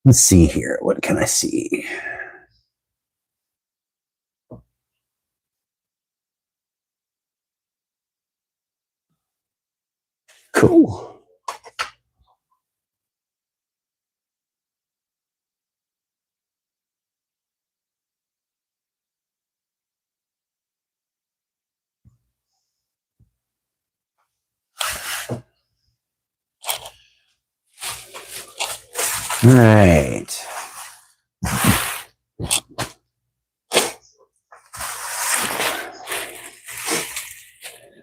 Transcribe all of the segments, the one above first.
Let's see here. What can I see? Cool. All right.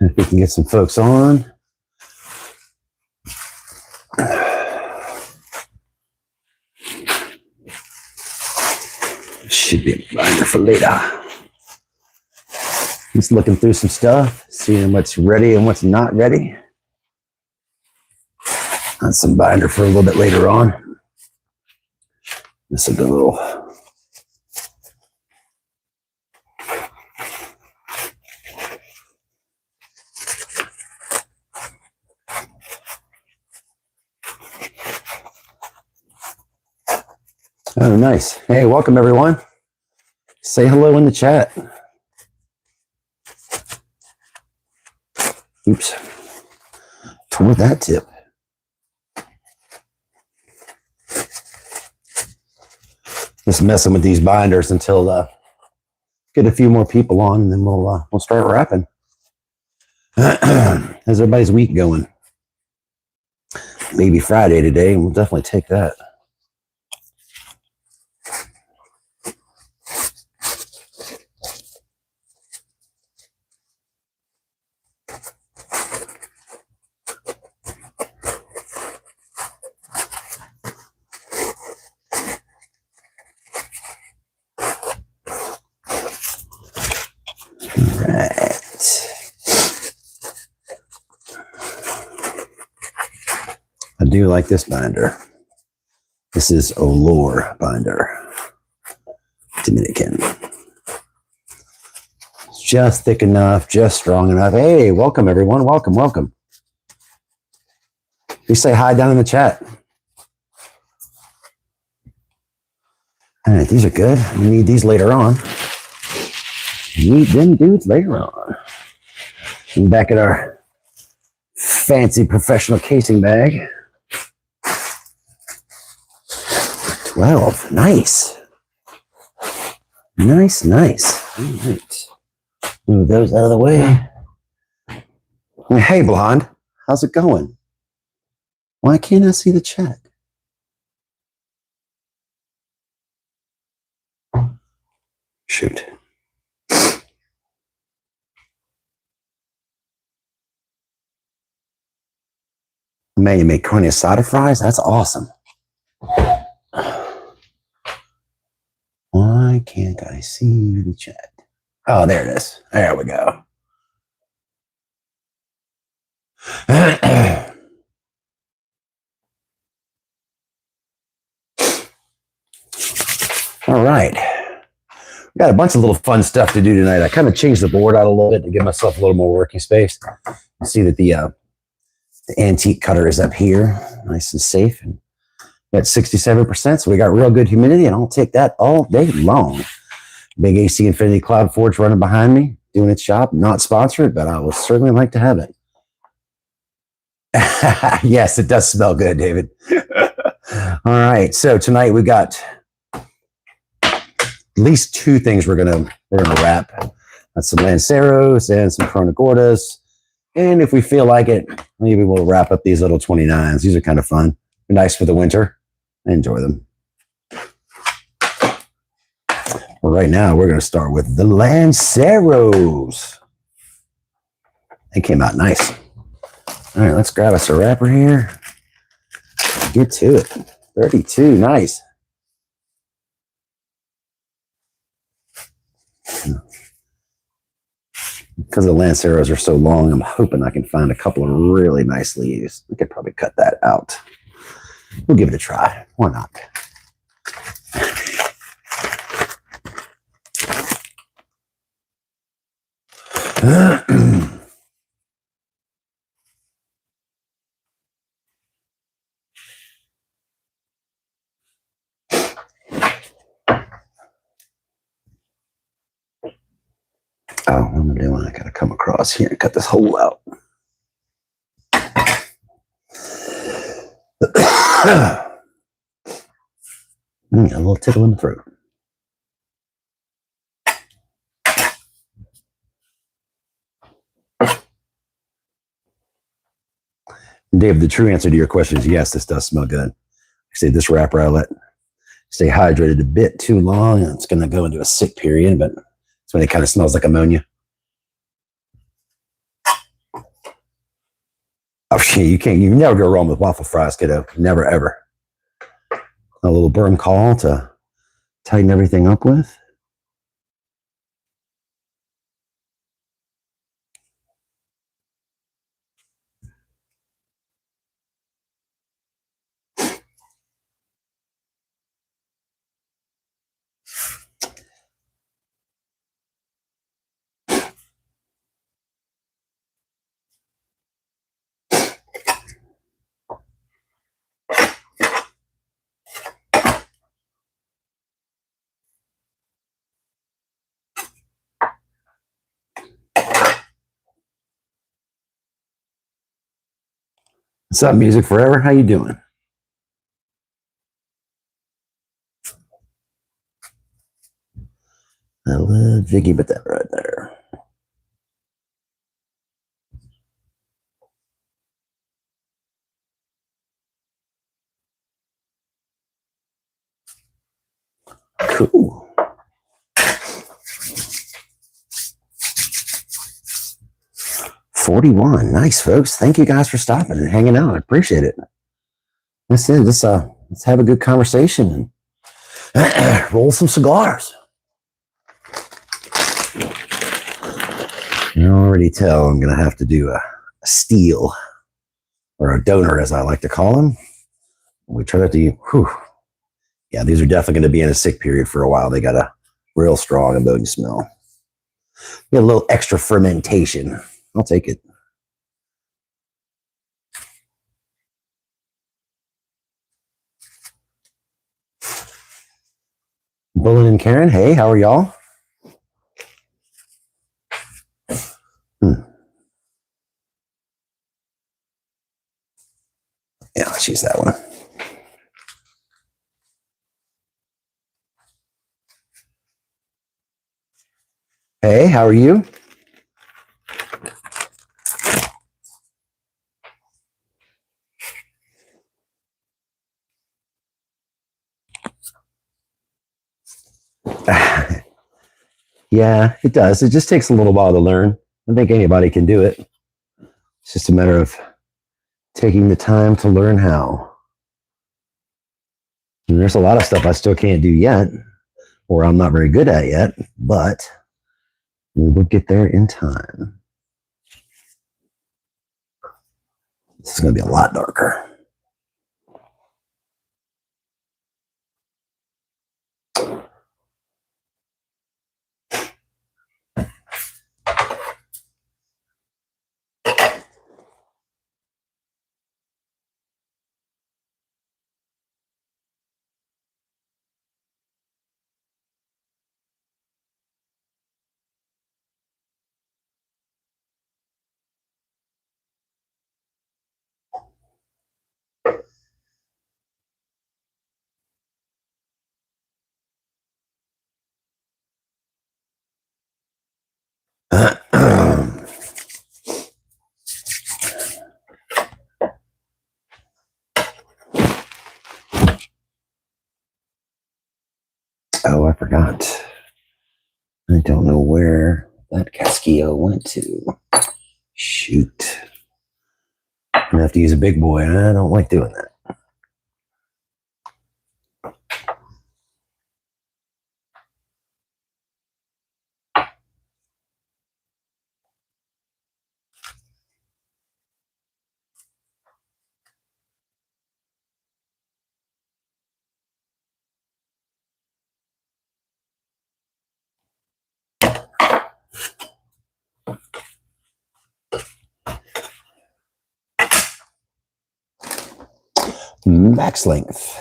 If we can get some folks on. Should be a binder for later. Just looking through some stuff, seeing what's ready and what's not ready. That's some binder for a little bit later on. This is a little. Oh, nice. Hey, welcome everyone. Say hello in the chat. Oops. Tore that tip. Just messing with these binders until get a few more people on, and then we'll start wrapping. How's everybody's week going? Maybe Friday today, and we'll definitely take that. I do like this binder. This is Olor binder, Dominican. It's just thick enough, just strong enough. Hey, welcome everyone. Welcome, welcome. Please say hi down in the chat. All right, these are good. We need these later on. Need them dudes later on. And back at our fancy professional casing bag. 12. Nice. Nice, nice. All right. Move those out of the way. Hey, Blonde. How's it going? Why can't I see the chat? Shoot. Man, you make carne asada fries? That's awesome. Why can't I see the chat? Oh, there it is. There we go. All right. We got a bunch of little fun stuff to do tonight. I kind of changed the board out a little bit to give myself a little more working space. You see that the antique cutter is up here, nice and safe. And at 67%, so we got real good humidity, and I'll take that all day long. Big AC Infinity Cloud Forge running behind me, doing its job. Not sponsored, but I would certainly like to have it. Yes, it does smell good, David. All right, so tonight we got at least two things we're gonna wrap. That's some lanceros and some Corona gordas. And if we feel like it, maybe we'll wrap up these little 29s. These are kind of fun. They're nice for the winter. I enjoy them. Well, right now, we're going to start with the lanceros. They came out nice. All right, let's grab us a wrapper here. Get to it. 32, nice. Because the lanceros are so long, I'm hoping I can find a couple of really nice leaves. We could probably cut that out. We'll give it a try. Why not? am I doing? I gotta come across here and cut this hole out. A little tickle in the throat. Dave, the true answer to your question is yes, this does smell good. I say this wrapper I let stay hydrated a bit too long, and it's going to go into a sick period, but it's when it kind of smells like ammonia. Oh, shit, you never go wrong with waffle fries, kiddo. Never, ever. A little burn call to tighten everything up with. What's up, Music Forever? How you doing? I love Jiggy, but that right there. Cool. $41. Nice, folks. Thank you guys for stopping and hanging out. I appreciate it. That's it. Let's have a good conversation and roll some cigars. You already tell I'm going to have to do a steal, or a donor, as I like to call them. We try to do, yeah, these are definitely going to be in a sick period for a while. They got a real strong ammonia smell. Get a little extra fermentation. I'll take it. Bullen and Karen, hey, how are y'all? Yeah, let's use that one. Hey, how are you? Yeah, it does. It just takes a little while to learn. I think anybody can do it. It's just a matter of taking the time to learn how. And there's a lot of stuff I still can't do yet, or I'm not very good at yet, but we will get there in time. This is going to be a lot darker. Oh, I forgot. I don't know where that Casquillo went to. Shoot. I'm going to have to use a big boy. I don't like doing that. Max length.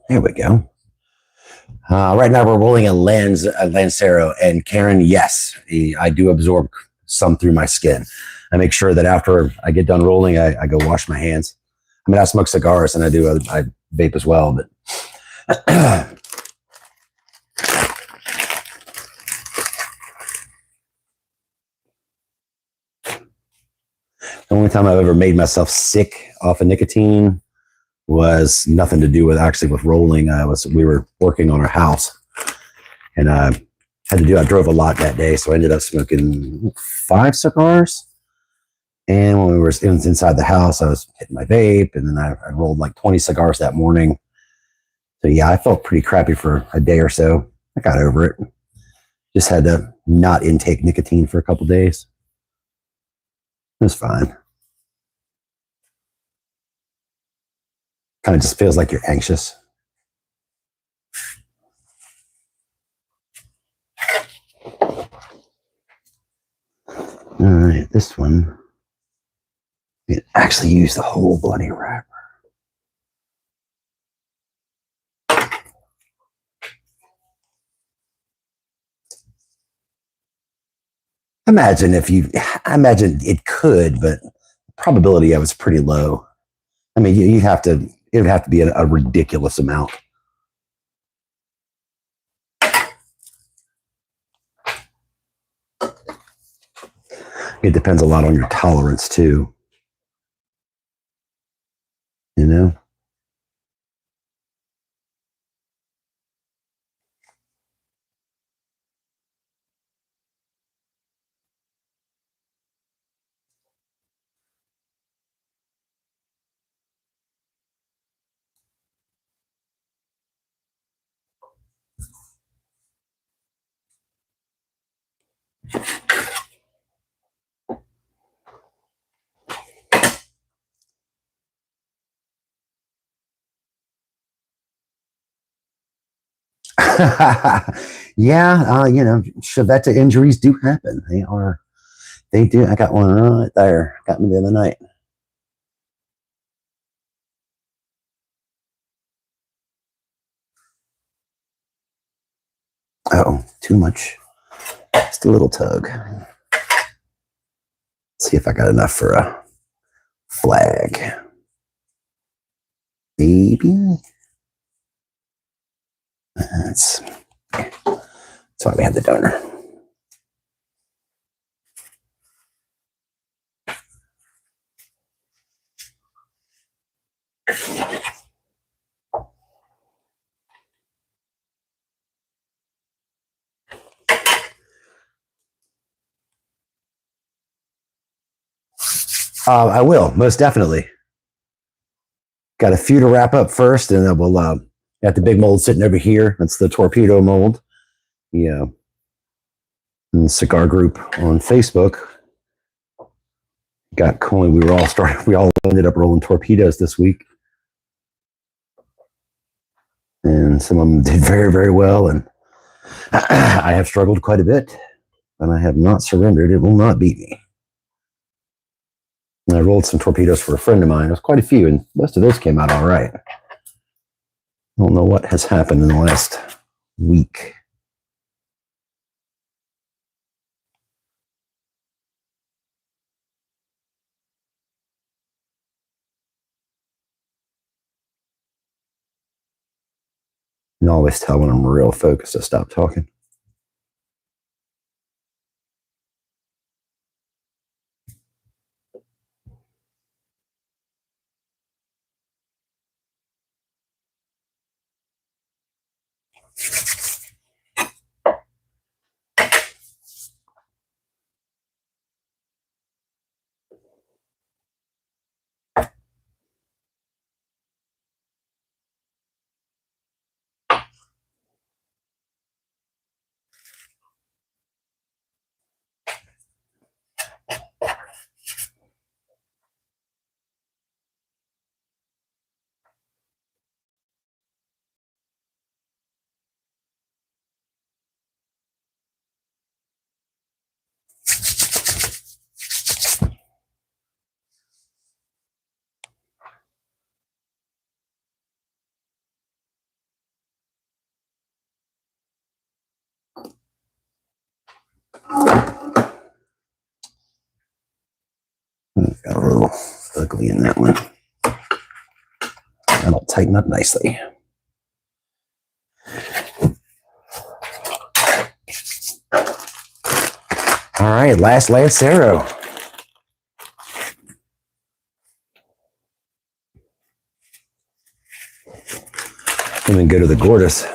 There we go. Right now we're rolling a lancero, and Karen, yes, I do absorb some through my skin. I make sure that after I get done rolling, I go wash my hands. I mean, I smoke cigars and I vape as well, but the only time I've ever made myself sick off of nicotine was nothing to do with actually with rolling. We were working on our house, and I drove a lot that day, so I ended up smoking 5 cigars. And when we were inside the house, I was hitting my vape, and then I rolled like 20 cigars that morning. So yeah, I felt pretty crappy for a day or so. I got over it. Just had to not intake nicotine for a couple days. It was fine. Kind of just feels like you're anxious. All right, this one. It actually used the whole bloody wrapper. I imagine it could, but the probability of it's pretty low. I mean, it would have to be a ridiculous amount. It depends a lot on your tolerance too. You know? Yeah, Chevette injuries do happen. They do. I got one right there. Got me the other night. Oh, too much. Just a little tug. See if I got enough for a flag. Maybe. That's why we have the donor. I will, most definitely. Got a few to wrap up first, and then we'll got the big mold sitting over here. That's the torpedo mold. Yeah. And cigar group on Facebook. Got coin. We all ended up rolling torpedoes this week. And some of them did very, very well. And I have struggled quite a bit, and I have not surrendered. It will not beat me. And I rolled some torpedoes for a friend of mine. It was quite a few, and most of those came out all right. I don't know what has happened in the last week. You can always tell when I'm real focused to stop talking. Got a little ugly in that one. That'll tighten up nicely. All right, last lancero. And then go to the Gordis.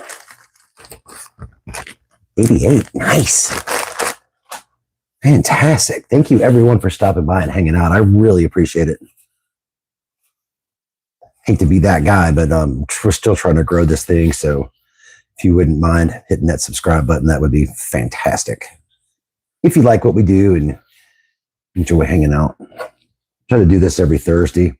88, nice. Fantastic. Thank you everyone for stopping by and hanging out. I really appreciate it. Hate to be that guy, but we're still trying to grow this thing. So if you wouldn't mind hitting that subscribe button, that would be fantastic. If you like what we do and enjoy hanging out. Try to do this every Thursday.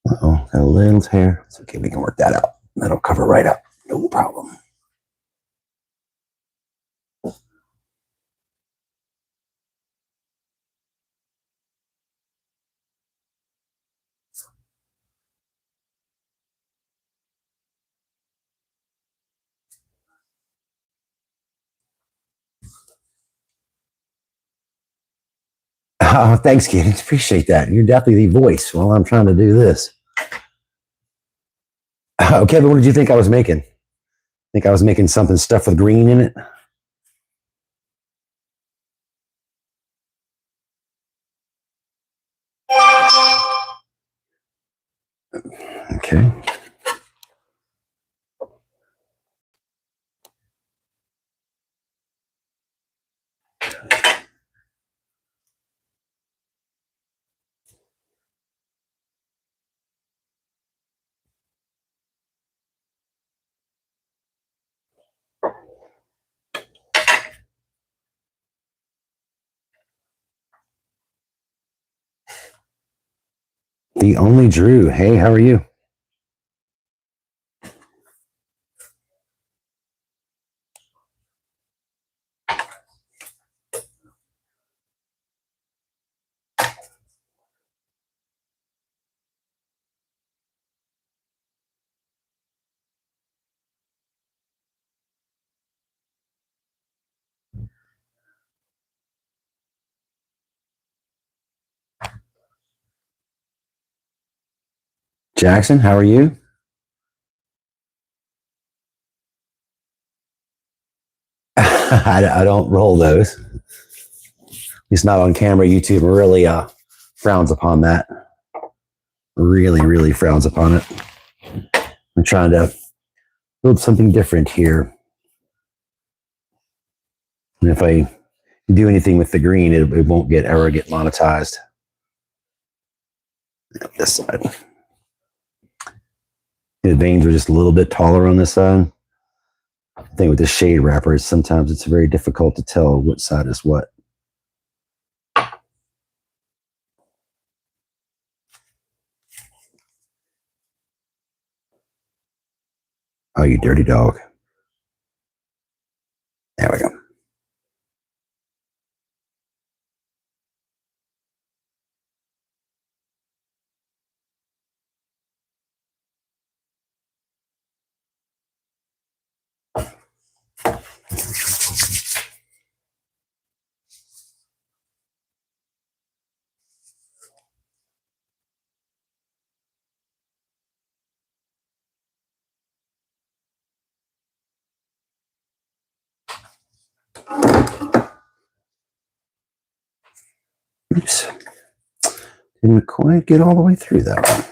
Uh-oh, got a little tear. It's okay, we can work that out. That'll cover right up. No problem. Oh, thanks, kid. Appreciate that. You're definitely the voice while I'm trying to do this. Oh, Kevin, what did you think I was making? Think I was making something stuffed with green in it? Okay. The only Drew. Hey, how are you? Jackson, how are you? I don't roll those. At least not on camera. YouTube really frowns upon that. Really frowns upon it. I'm trying to build something different here. And if I do anything with the green, it won't ever get monetized. This side. The veins are just a little bit taller on this side. I think with the shade wrapper, sometimes it's very difficult to tell what side is what. Oh, you dirty dog. There we go. Oops. Didn't quite get all the way through that one.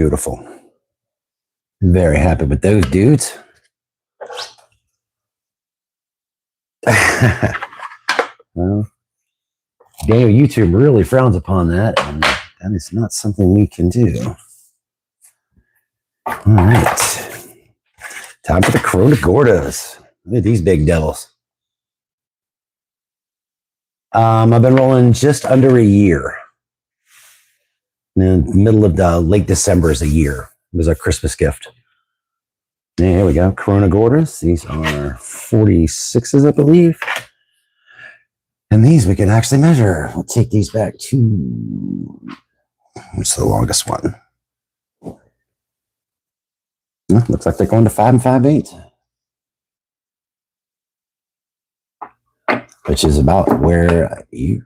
Beautiful. Very happy with those dudes. Well, Daniel, YouTube really frowns upon that, and that is not something we can do. All right. Time for the Corona Gordos. Look at these big devils. I've been rolling just under a year. In the middle of the late December is a year. It was a Christmas gift. There we go. Corona Gordos. These are 46s, I believe. And these we can actually measure. We'll take these back to... What's the longest one? Well, looks like they're going to 5 5/8. Which is about where you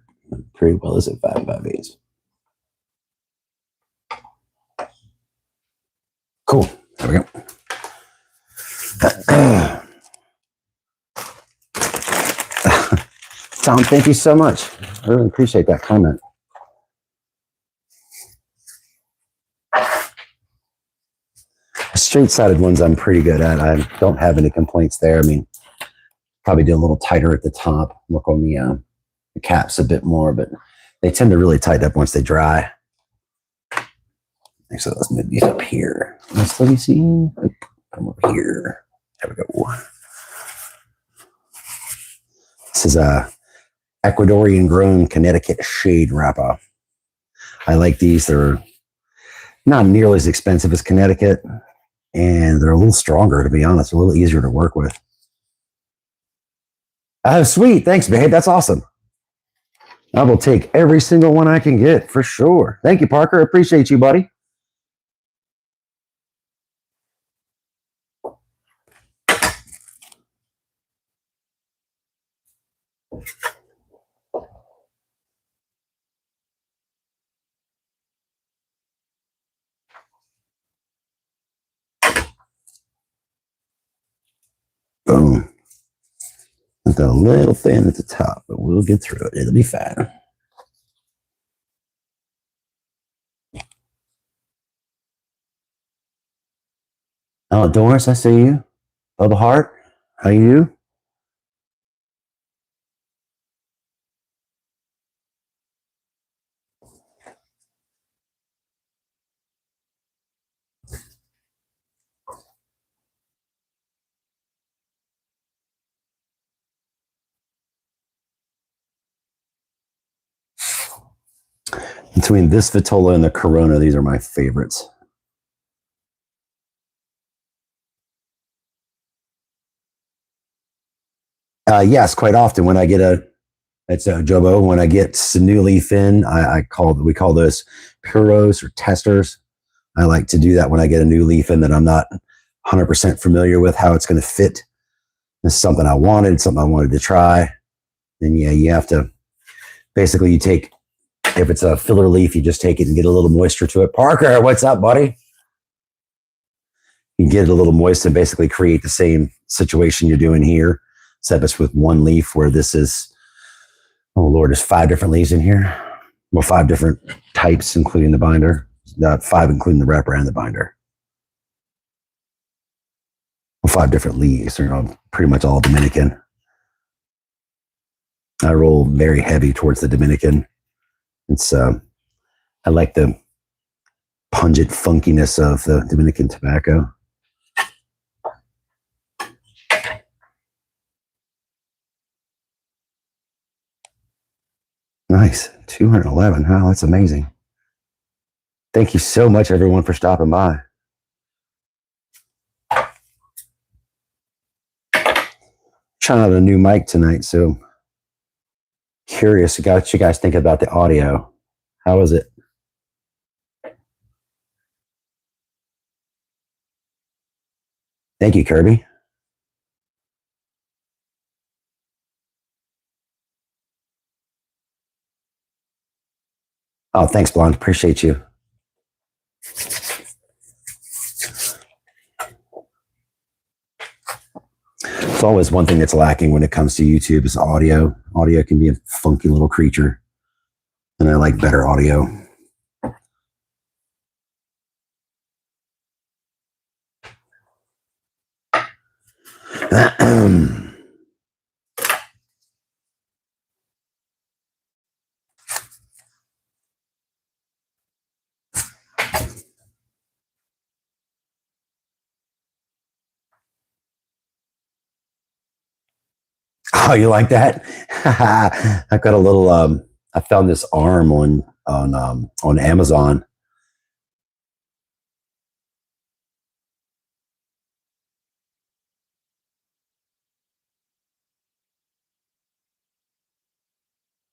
pretty well is at 5 5/8. Cool. There we go. Tom, thank you so much. I really appreciate that comment. Straight-sided ones I'm pretty good at. I don't have any complaints there. I mean, probably do a little tighter at the top. Look on the caps a bit more, but they tend to really tighten up once they dry. So let's move these up here. Let me see. Come over here. There we go. This is a Ecuadorian grown Connecticut shade wrapper. I like these. They're not nearly as expensive as Connecticut, and they're a little stronger, to be honest, a little easier to work with. Oh, sweet. Thanks, babe. That's awesome. I will take every single one I can get for sure. Thank you, Parker. Appreciate you, buddy. Boom. It's a little thin at the top, but we'll get through it. It'll be fine. Oh, Doris, I see you. Bubba Hart, how you? Between this Vitola and the Corona, these are my favorites. Yes, quite often when I get it's a Jobo. When I get some new leaf in, we call those puros or testers. I like to do that when I get a new leaf in that I'm not 100% familiar with how it's going to fit. It's something I wanted to try. Then yeah, you have to basically you take. If it's a filler leaf, you just take it and get a little moisture to it. Parker, what's up, buddy? You get it a little moist and basically create the same situation you're doing here, except it's with one leaf where this is, oh Lord, there's 5 different leaves in here. Well, 5 different types, including the binder. 5, including the wrapper and the binder. Well, 5 different leaves. They're pretty much all Dominican. I roll very heavy towards the Dominican. It's I like the pungent funkiness of the Dominican tobacco. Nice. 211. Wow, that's amazing. Thank you so much, everyone, for stopping by. Trying out a new mic tonight, so curious what you guys think about the audio. How is it? Thank you, Kirby. Oh, thanks, Blonde. Appreciate you. It's always one thing that's lacking when it comes to YouTube is audio. Audio can be a funky little creature, and I like better audio. Oh, you like that? I've got a little. I found this arm on Amazon.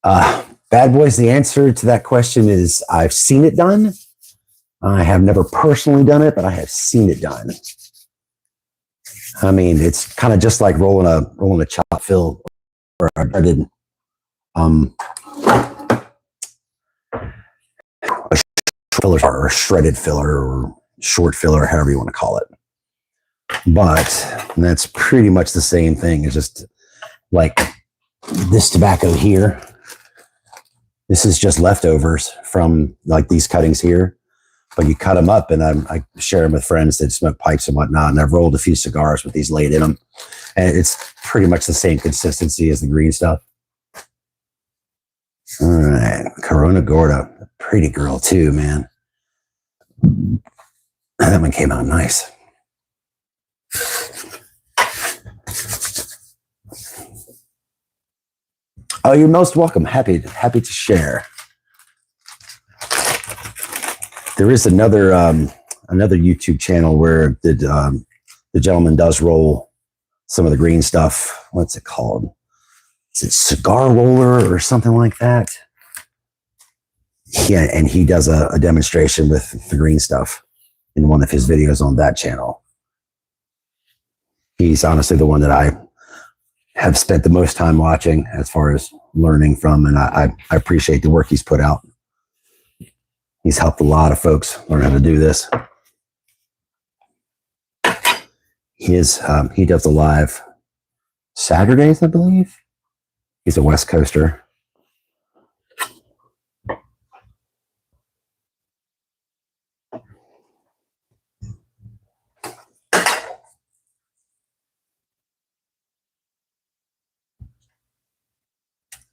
Bad boys. The answer to that question is I've seen it done. I have never personally done it, but I have seen it done. I mean, it's kind of just like rolling a chop fill or a breaded a filler or a shredded filler or short filler, however you want to call it. But that's pretty much the same thing. It's just like this tobacco here. This is just leftovers from like these cuttings here. But you cut them up, and I share them with friends that smoke pipes and whatnot. And I've rolled a few cigars with these laid in them. And it's pretty much the same consistency as the green stuff. All right. Corona Gordo. Pretty girl too, man. That one came out nice. Oh, you're most welcome. Happy to share. There is another YouTube channel where the gentleman does roll some of the green stuff. What's it called? Is it Cigar Roller or something like that? Yeah, and he does a demonstration with the green stuff in one of his videos on that channel. He's honestly the one that I have spent the most time watching as far as learning from, and I appreciate the work he's put out. He's helped a lot of folks learn how to do this. He does a live Saturdays, I believe. He's a West Coaster.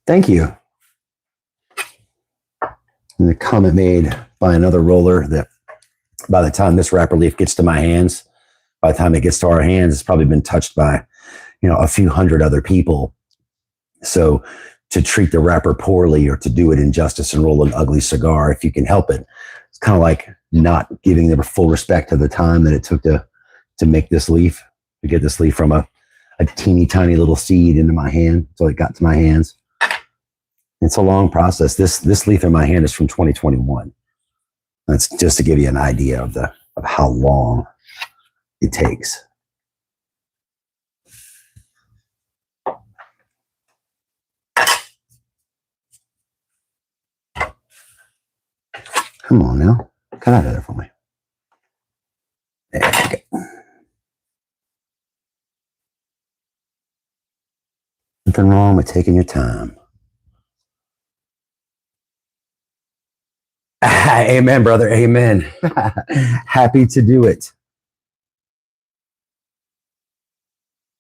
Thank you. And the comment made by another roller that by the time this wrapper leaf gets to my hands, by the time it gets to our hands, it's probably been touched by, a few hundred other people. So to treat the wrapper poorly or to do it injustice and roll an ugly cigar, if you can help it, it's kind of like not giving them full respect to the time that it took to make this leaf, to get this leaf from a teeny tiny little seed into my hand until it got to my hands. It's a long process. This leaf in my hand is from 2021. That's just to give you an idea of how long it takes. Come on now. Cut out of there for me. There we go. Nothing wrong with taking your time. Amen, brother. Amen. Happy to do it.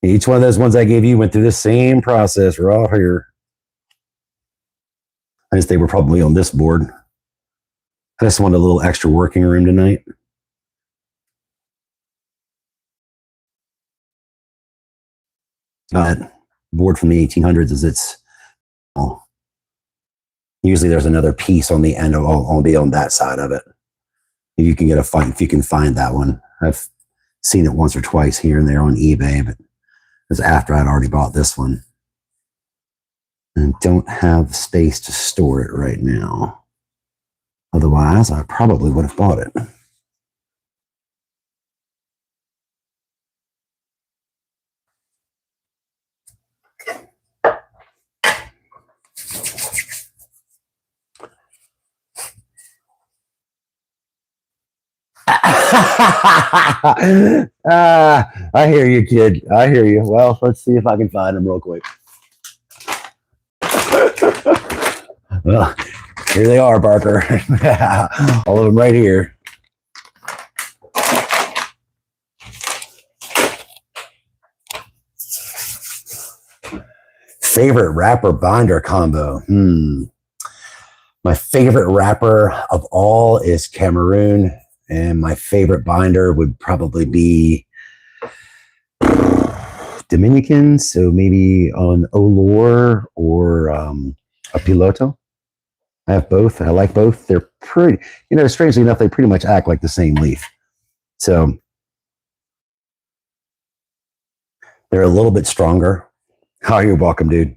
Each one of those ones I gave you went through the same process. We're all here. I just think we're probably on this board. I just wanted a little extra working room tonight. Board from the 1800s is usually there's another piece on the end of I'll be on that side of it. If you can if you can find that one. I've seen it once or twice here and there on eBay, but it was after I'd already bought this one. And don't have space to store it right now. Otherwise, I probably would have bought it. I hear you, kid. I hear you. Well, let's see if I can find them real quick. Well, here they are, Barker. All of them right here. Favorite wrapper binder combo. My favorite wrapper of all is Cameroon, and my favorite binder would probably be Dominican. So maybe on Olor or a Piloto. I have both. I like both. They're pretty, strangely enough, they pretty much act like the same leaf. So they're a little bit stronger. Oh, you're welcome, dude.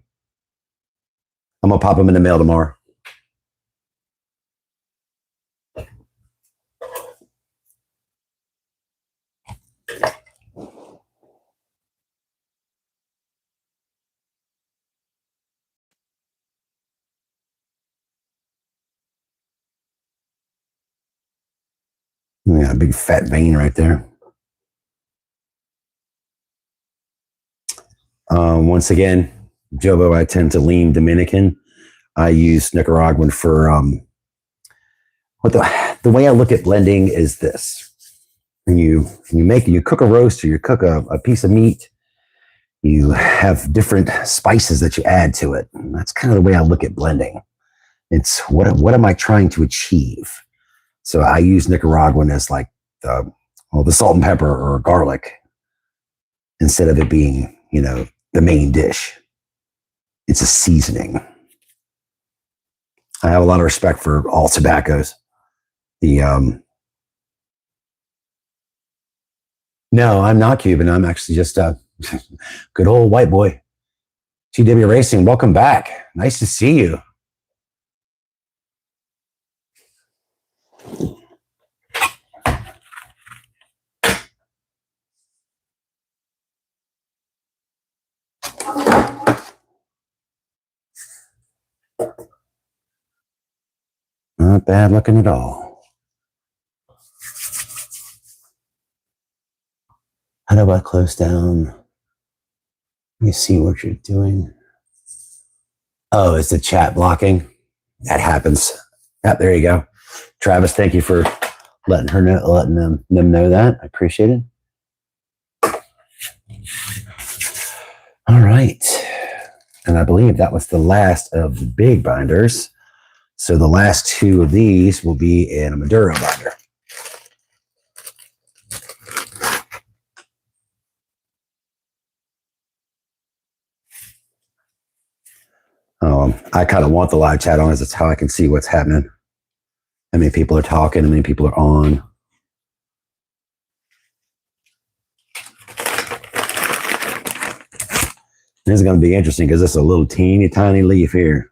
I'm going to pop them in the mail tomorrow. Yeah, a big fat vein right there. Once again, Jobo, I tend to lean Dominican. I use Nicaraguan for what the way I look at blending is this. When you cook a roast or you cook a piece of meat, you have different spices that you add to it. And that's kind of the way I look at blending. It's what am I trying to achieve? So I use Nicaraguan as like the salt and pepper or garlic instead of it being, the main dish. It's a seasoning. I have a lot of respect for all tobaccos. No, I'm not Cuban. I'm actually just a good old white boy. GW Racing, welcome back. Nice to see you. Not bad looking at all. How do I close down? Let me see what you're doing. Oh, it's the chat blocking. That happens. Yep, there you go. Travis, thank you for letting them know that. I appreciate it. All right. And I believe that was the last of the big binders. So the last two of these will be in a Maduro binder. I kind of want the live chat on, as it's how I can see what's happening. How many people are talking, how many people are on. This is going to be interesting because it's a little teeny tiny leaf here.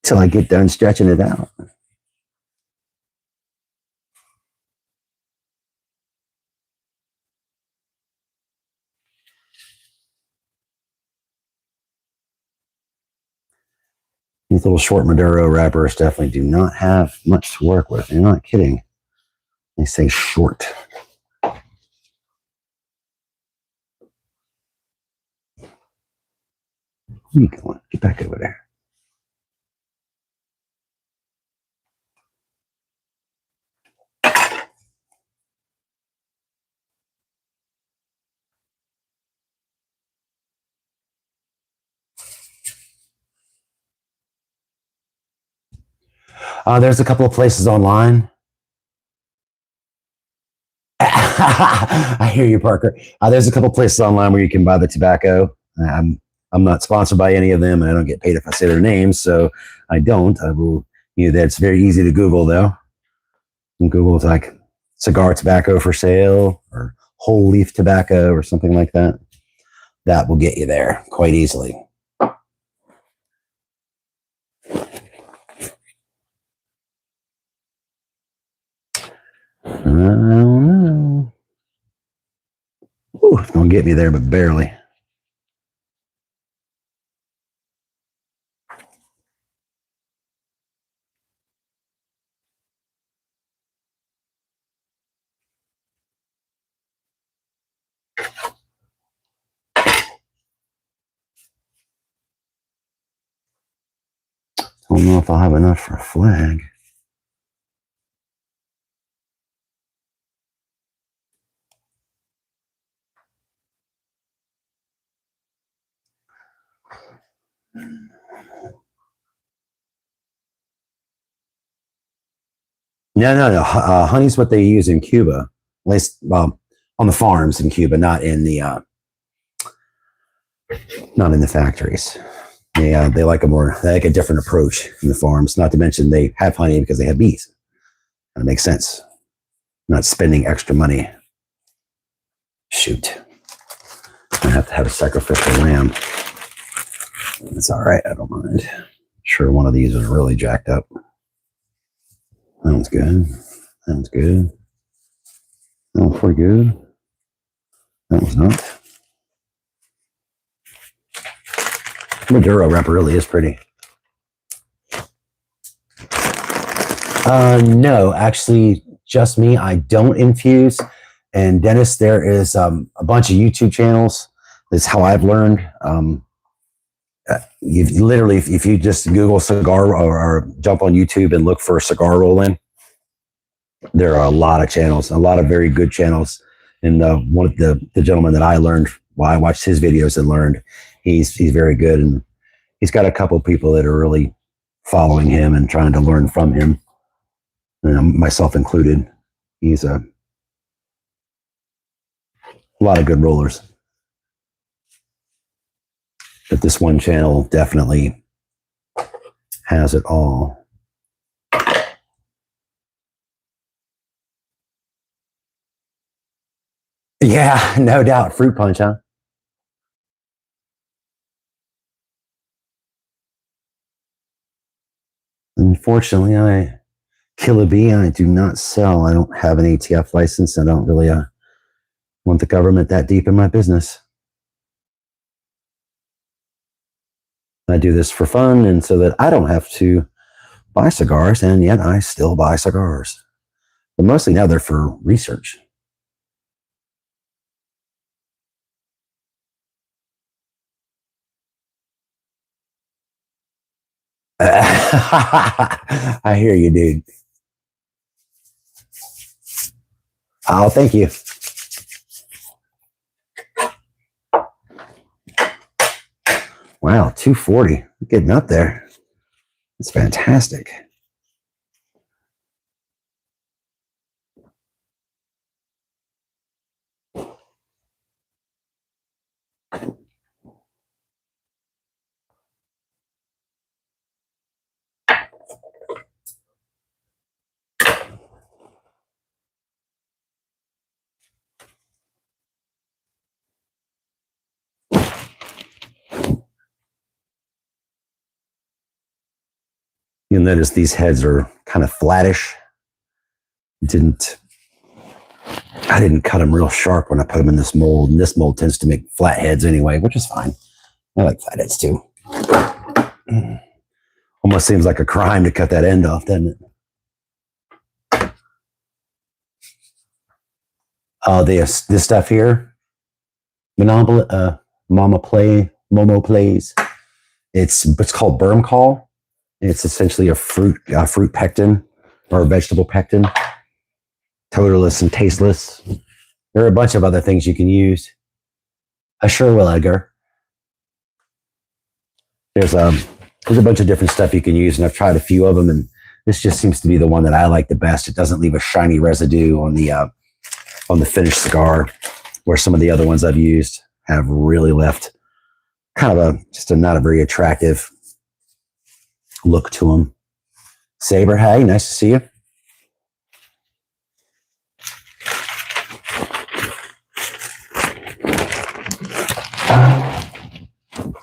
Till I get done stretching it out. These little short Maduro wrappers definitely do not have much to work with. You're not kidding. They say short. Where are you going? Get back over there. There's a couple of places online. I hear you, Parker. There's a couple of places online where you can buy the tobacco. I'm not sponsored by any of them, and I don't get paid if I say their names, so I don't. I will. That's very easy to Google, though. And Google is like cigar tobacco for sale or whole leaf tobacco or something like that. That will get you there quite easily. I don't know. Ooh, it's going to get me there, but barely. Don't know if I'll have enough for a flag. No. Honey's what they use in Cuba, at least on the farms in Cuba, not in the factories. They like a different approach in the farms. Not to mention they have honey because they have bees. That makes sense. Not spending extra money. Shoot, I have to have a sacrificial lamb. It's all right. I don't mind. Sure, one of these is really jacked up. That one's good. That one's good. That one's pretty good. That one's not. Maduro wrapper really is pretty. No, actually, just me. I don't infuse. And Dennis, there is a bunch of YouTube channels. That's how I've learned. You literally, if you just Google cigar or jump on YouTube and look for cigar roll-in, there are a lot of channels, a lot of very good channels. And one of the gentlemen that I learned, well, I watched his videos and learned, he's very good, and he's got a couple of people that are really following him and trying to learn from him, and myself included. He's a lot of good rollers. But this one channel definitely has it all. Yeah, no doubt. Fruit punch, huh? Unfortunately, I kill a bee. I do not sell. I don't have an ATF license. I don't really want the government that deep in my business. I do this for fun and so that I don't have to buy cigars, and yet I still buy cigars. But mostly now they're for research. I hear you, dude. Oh, thank you. Wow, 240. Getting up there. It's fantastic. You'll notice these heads are kind of flattish. I didn't cut them real sharp when I put them in this mold, and this mold tends to make flat heads anyway, which is fine. I like flat heads too. Almost seems like a crime to cut that end off, doesn't it? Oh, this stuff here, Momo Plays. It's called Berm Call. It's essentially a fruit pectin or a vegetable pectin. Odorless and tasteless. There are a bunch of other things you can use. I sure will, Edgar. There's a bunch of different stuff you can use, and I've tried a few of them, and this just seems to be the one that I like the best. It doesn't leave a shiny residue on the finished cigar, where some of the other ones I've used have really left kind of not a very attractive look to them. Saber, hey, nice to see you.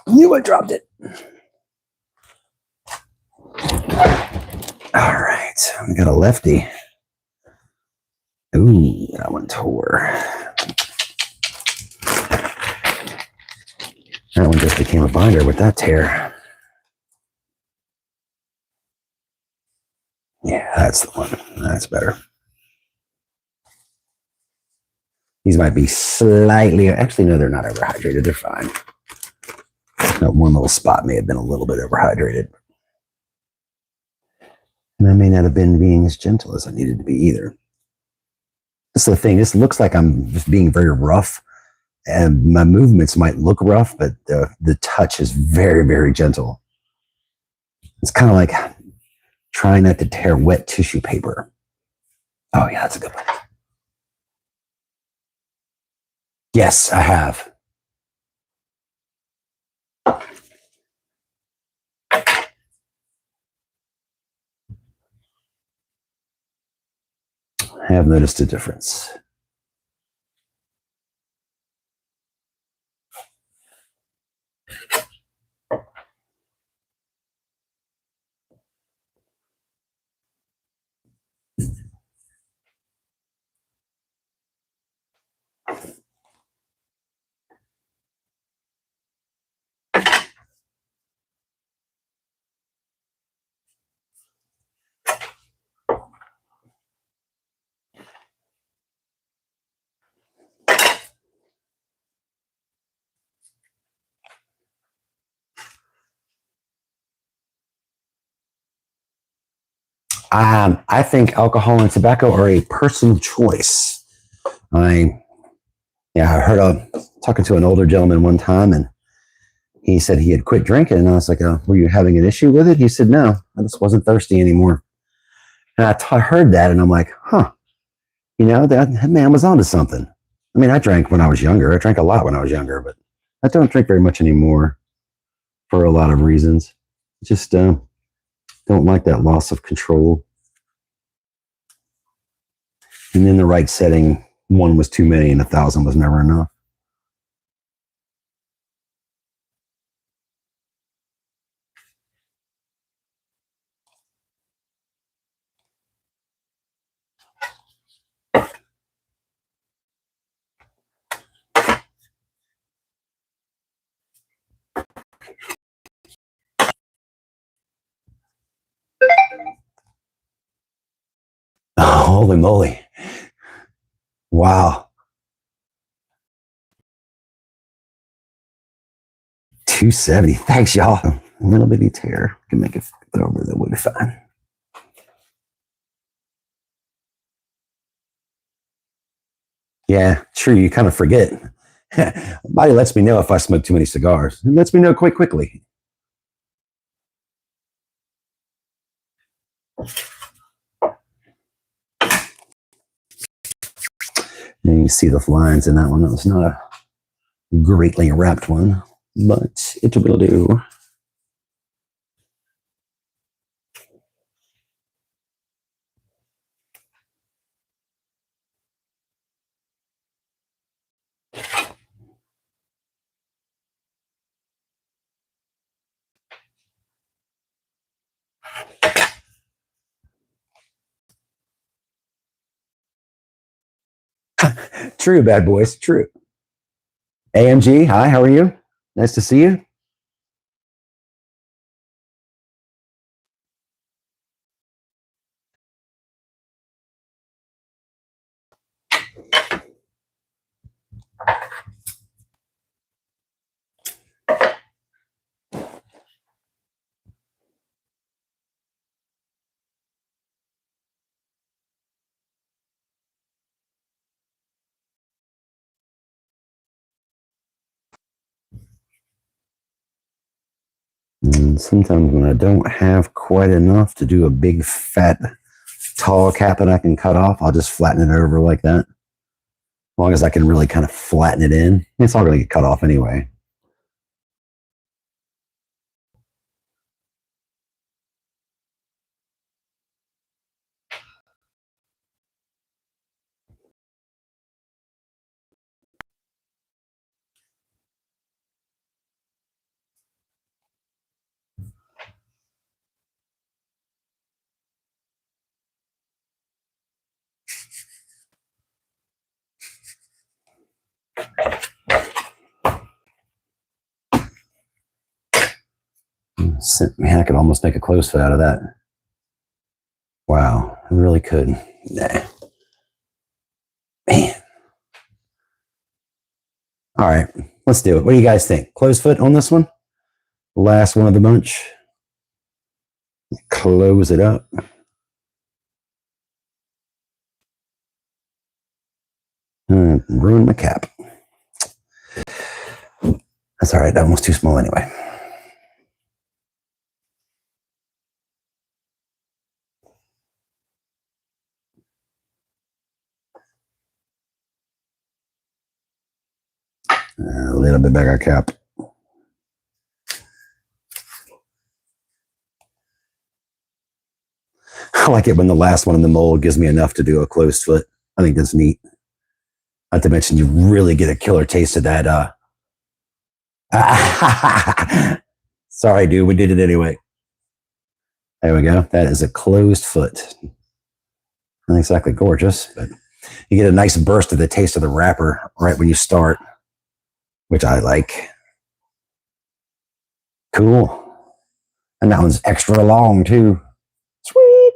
Knew I dropped it. All right, we got a lefty. Ooh, that one tore. That one just became a binder with that tear. Yeah, that's the one. That's better. These might be slightly, actually, no, they're not overhydrated. They're fine. That one little spot may have been a little bit overhydrated. And I may not have been being as gentle as I needed to be either. That's the thing. This looks like I'm just being very rough, And my movements might look rough, but the touch is very, very gentle. It's kind of like trying not to tear wet tissue paper. Oh, yeah, that's a good one. Yes, I have. I have noticed a difference. I think alcohol and tobacco are a personal choice. I heard talking to an older gentleman one time, and he said he had quit drinking, and I was like, "Were you having an issue with it?" He said, "No, I just wasn't thirsty anymore." And I heard that, and I'm like, "Huh, that man was onto something." I mean, I drank when I was younger. I drank a lot when I was younger, but I don't drink very much anymore for a lot of reasons. Just don't like that loss of control. And in the right setting, one was too many, and 1,000 was never enough. Oh, holy moly! Wow. 270. Thanks, y'all. A little bitty tear. Can make it over. That would be fine. Yeah, true. You kind of forget. Body lets me know if I smoke too many cigars. It lets me know quite quickly. And you see the lines in that one. That was not a greatly wrapped one, but it will do. True, bad boys. True. AMG, hi, how are you? Nice to see you. And sometimes when I don't have quite enough to do a big, fat, tall cap that I can cut off, I'll just flatten it over like that. As long as I can really kind of flatten it in, it's all going to get cut off anyway. Man, I could almost make a close fit out of that. Wow, I really could. Nah. Man. All right, let's do it. What do you guys think? Close foot on this one? Last one of the bunch. Close it up. Ruin my cap. That's all right. That one's too small anyway. A little bit bigger cap. I like it when the last one in the mold gives me enough to do a closed foot. I think that's neat. Not to mention you really get a killer taste of that. Sorry, dude. We did it anyway. There we go. That is a closed foot. Not exactly gorgeous, but you get a nice burst of the taste of the wrapper right when you start, which I like. Cool. And that one's extra long too. Sweet.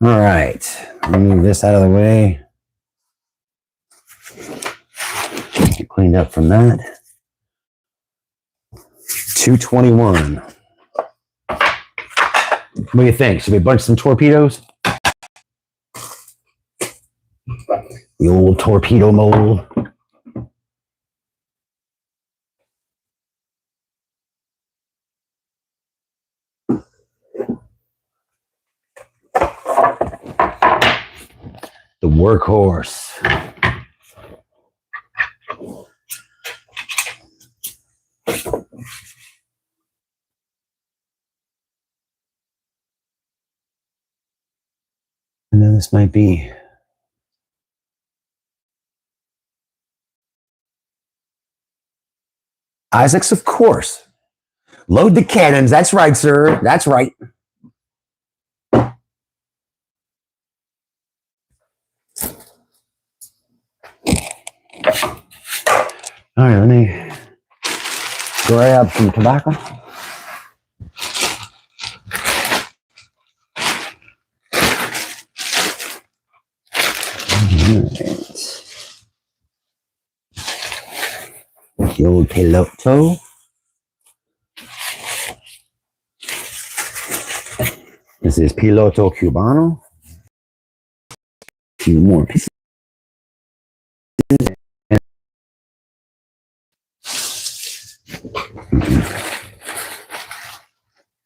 All right. Let me move this out of the way. Get cleaned up from that. 221. What do you think? Should we bunch some torpedoes? The old torpedo mold. The workhorse. And then this might be Isaac's, of course. Load the cannons. That's right, sir. That's right. All right, let me grab some tobacco. The old piloto. This is Piloto Cubano. A few more pieces.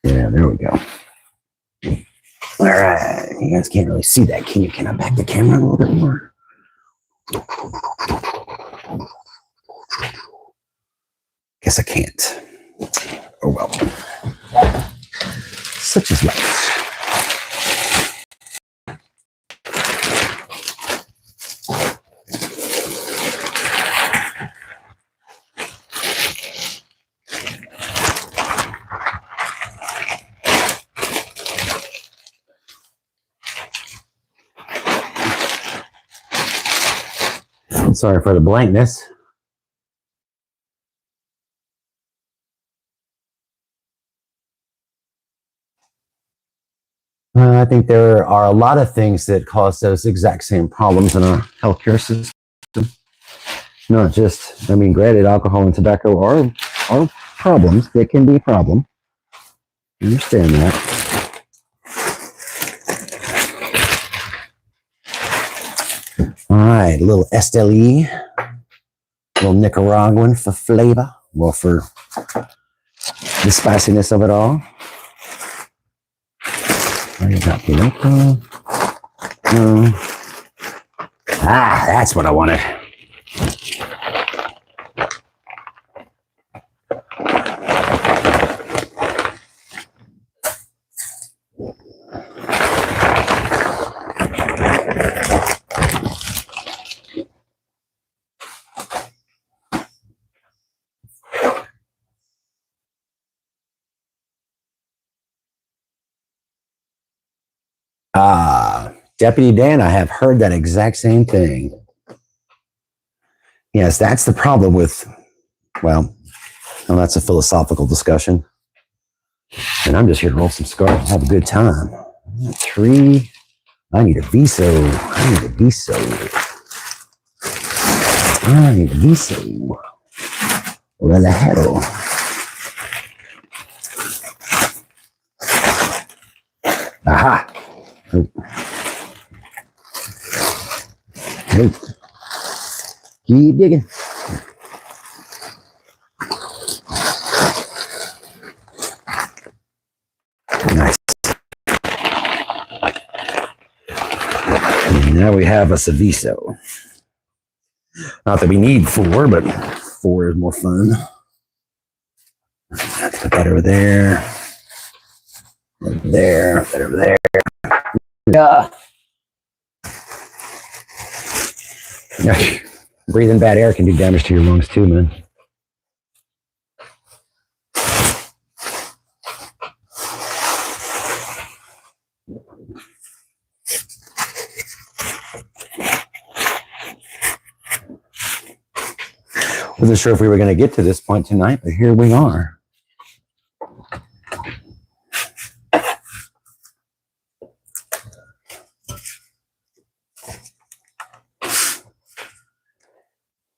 Yeah, there we go. All right. You guys can't really see that, can you? Can I back the camera a little bit more? Guess I can't. Oh well. Such is life. Sorry for the blankness. I think there are a lot of things that cause those exact same problems in our healthcare system. Not just, I mean, granted, alcohol and tobacco are problems. They can be a problem. I understand that. All right, a little Esteli, a little Nicaraguan for flavor, well, for the spiciness of it all. I got Piloto. No. Ah, that's what I wanted. Deputy Dan, I have heard that exact same thing. Yes, that's the problem with, well, that's a philosophical discussion. And I'm just here to roll some cigars and have a good time. 3. I need a viso. I need a viso. I need a viso. Relajado. Aha. Oh. Nope. Keep digging. Now we have a Saviso. Not that we need 4, but 4 is more fun. Let's put that over there. Over there. That over there. Yeah. Breathing bad air can do damage to your lungs too, man. Wasn't sure if we were going to get to this point tonight, but here we are.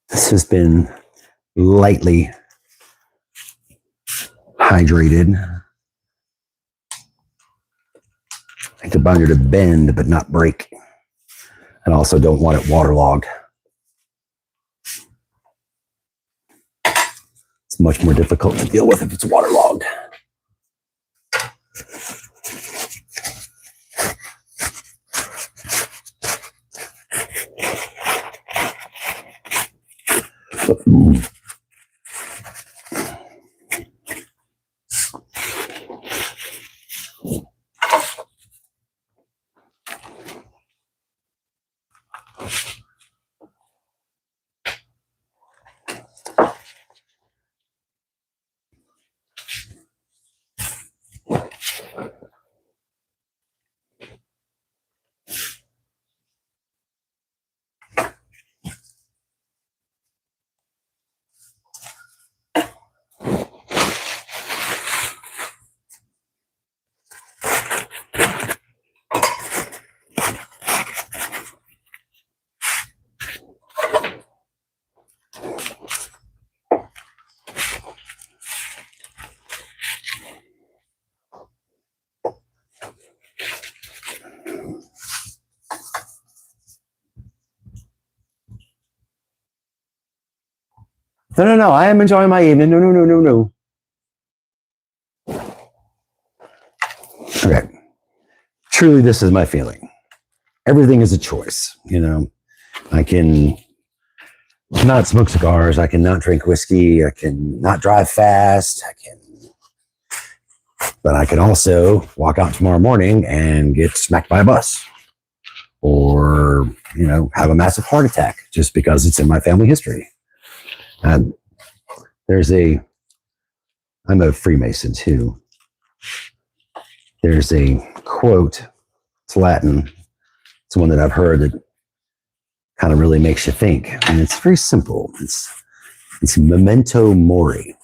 This has been lightly hydrated. I like the binder to bend but not break. And also don't want it waterlogged. It's much more difficult to deal with if it's waterlogged. No. I am enjoying my evening. No. Okay. Truly, this is my feeling. Everything is a choice. You know, I can not smoke cigars. I can not drink whiskey. I can not drive fast. But I can also walk out tomorrow morning and get smacked by a bus, or have a massive heart attack just because it's in my family history. I'm a Freemason too. There's a quote, it's Latin. It's one that I've heard that kind of really makes you think. And it's very simple. It's memento mori.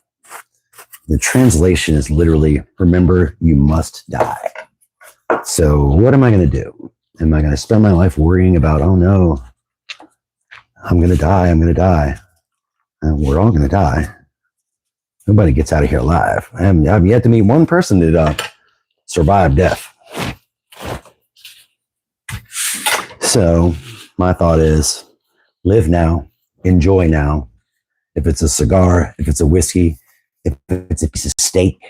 The translation is literally, remember, you must die. So what am I going to do? Am I going to spend my life worrying about, oh no, I'm going to die. And we're all going to die. Nobody gets out of here alive. I've yet to meet one person that survived death. So my thought is, live now, enjoy now. If it's a cigar, if it's a whiskey, if it's a piece of steak,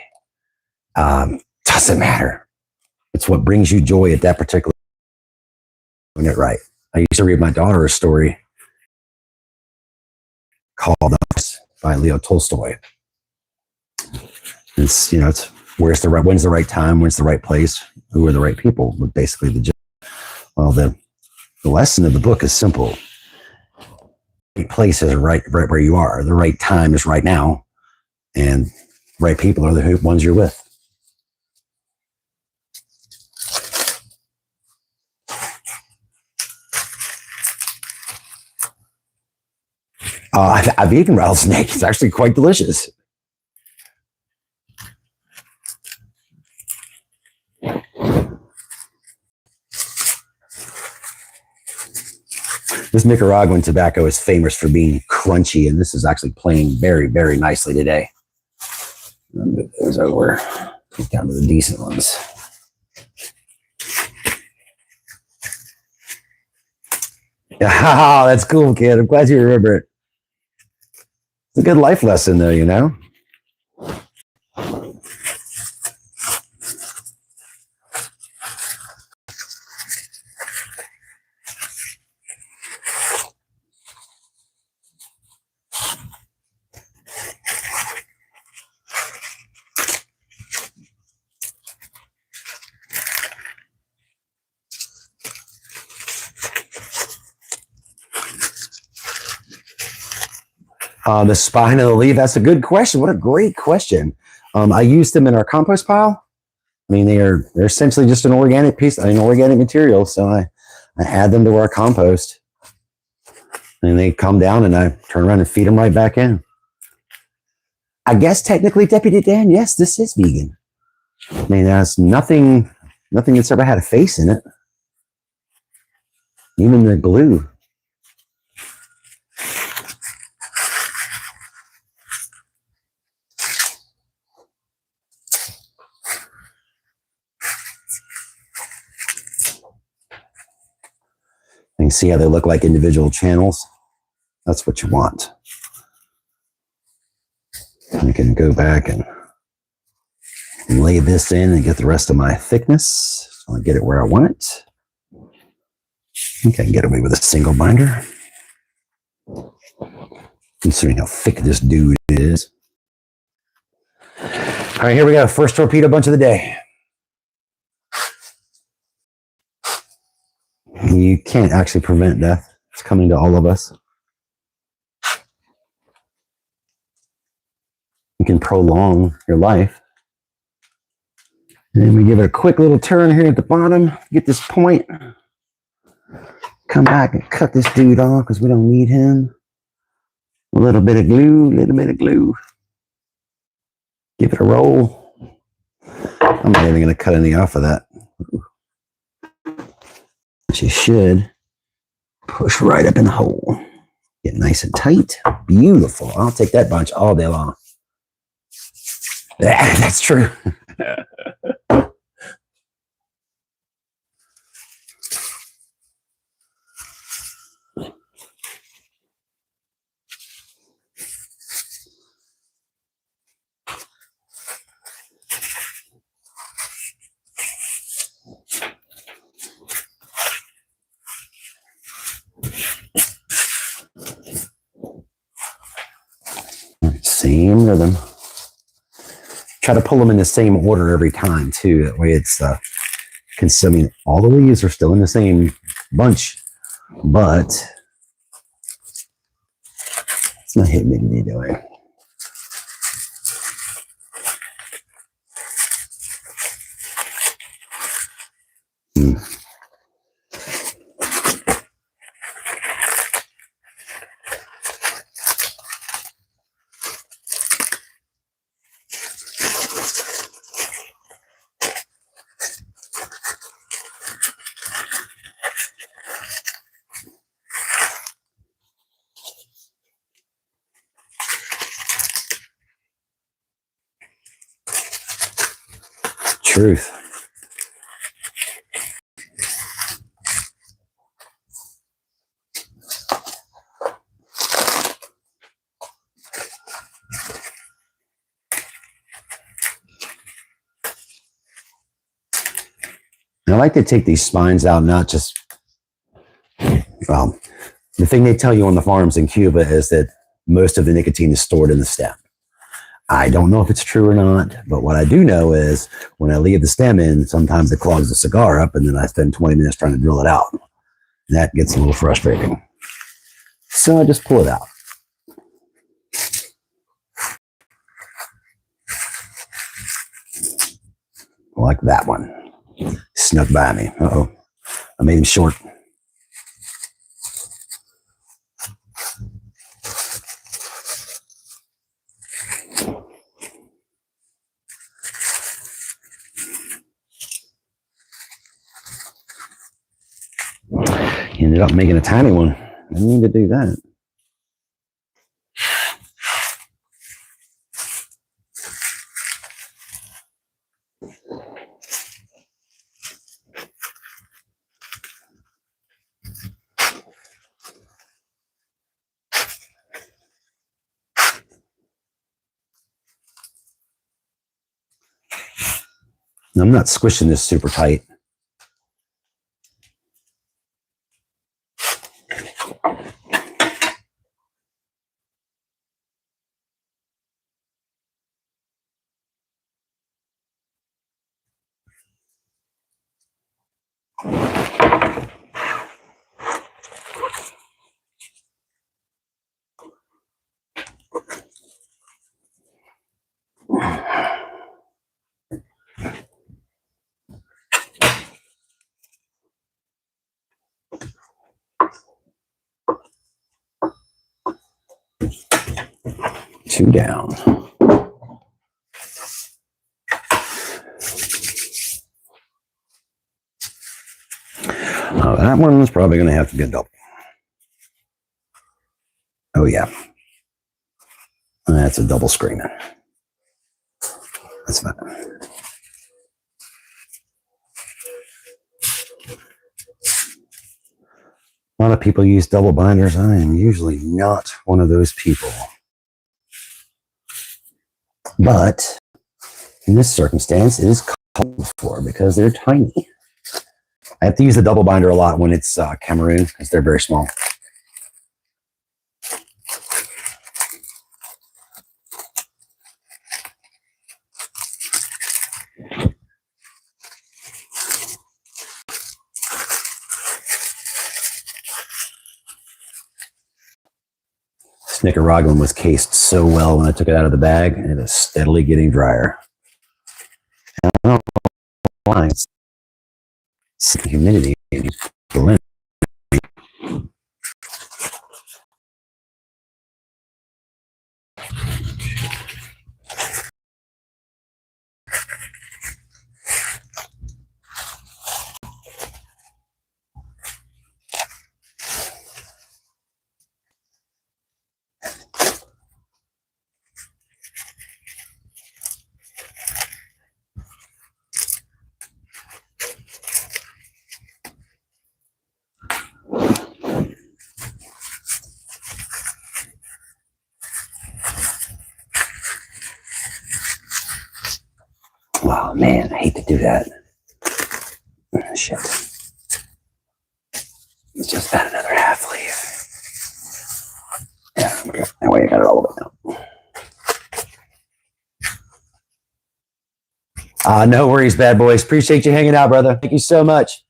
doesn't matter. It's what brings you joy at that particular doing it right. I used to read my daughter a story called by Leo Tolstoy. It's when's the right time, when's the right place, who are the right people. But basically, the lesson of the book is simple. The right place is right where you are. The right time is right now, and right people are the ones you're with. I've eaten rattlesnake. It's actually quite delicious. This Nicaraguan tobacco is famous for being crunchy, and this is actually playing very, very nicely today. I'll move those over, get down to the decent ones. Yeah, that's cool, kid. I'm glad you remember it. It's a good life lesson, though, The spine of the leaf. That's a good question. What a great question. I use them in our compost pile. I mean, they're essentially just an organic piece, an organic material. So I add them to our compost, and they come down, and I turn around and feed them right back in. I guess technically, Deputy Dan, yes, this is vegan. I mean, there's nothing that's ever had a face in it. Even the glue. You can see how they look like individual channels. That's what you want. I can go back and lay this in and get the rest of my thickness. So I'll get it where I want it. I think I can get away with a single binder, considering how thick this dude is. All right, here we go. First torpedo bunch of the day. You can't actually prevent death. It's coming to all of us. You can prolong your life. And then we give it a quick little turn here at the bottom. Get this point. Come back and cut this dude off because we don't need him. A little bit of glue, Give it a roll. I'm not even going to cut any off of that. But you should push right up in the hole. Get nice and tight. Beautiful. I'll take that bunch all day long. Yeah, that's true. Same rhythm. Try to pull them in the same order every time, too. That way it's consuming. All the leaves are still in the same bunch, but it's not hitting me any way. Truth. I like to take these spines out, not just, well, the thing they tell you on the farms in Cuba is that most of the nicotine is stored in the stem. I don't know if it's true or not, but what I do know is when I leave the stem in, sometimes it clogs the cigar up, and then I spend 20 minutes trying to drill it out. And that gets a little frustrating. So I just pull it out. Like that one. Snuck by me. Uh-oh. I made him short. He ended up making a tiny one. I didn't need to do that. I'm not squishing this super tight. 2 down. Oh, that one's probably going to have to be a double. Oh, yeah. That's a double screaming. That's fine. A lot of people use double binders. I am usually not one of those people. But in this circumstance, it is called for because they're tiny. I have to use the double binder a lot when it's Cameroon because they're very small. Nicaraguan was cased so well when I took it out of the bag, and it is steadily getting drier. I don't know why. It's humidity in Berlin. Oh man, I hate to do that. Shit. It's just about another half leaf. Yeah, there we go. That way I got it all the way down. No worries, bad boys. Appreciate you hanging out, brother. Thank you so much.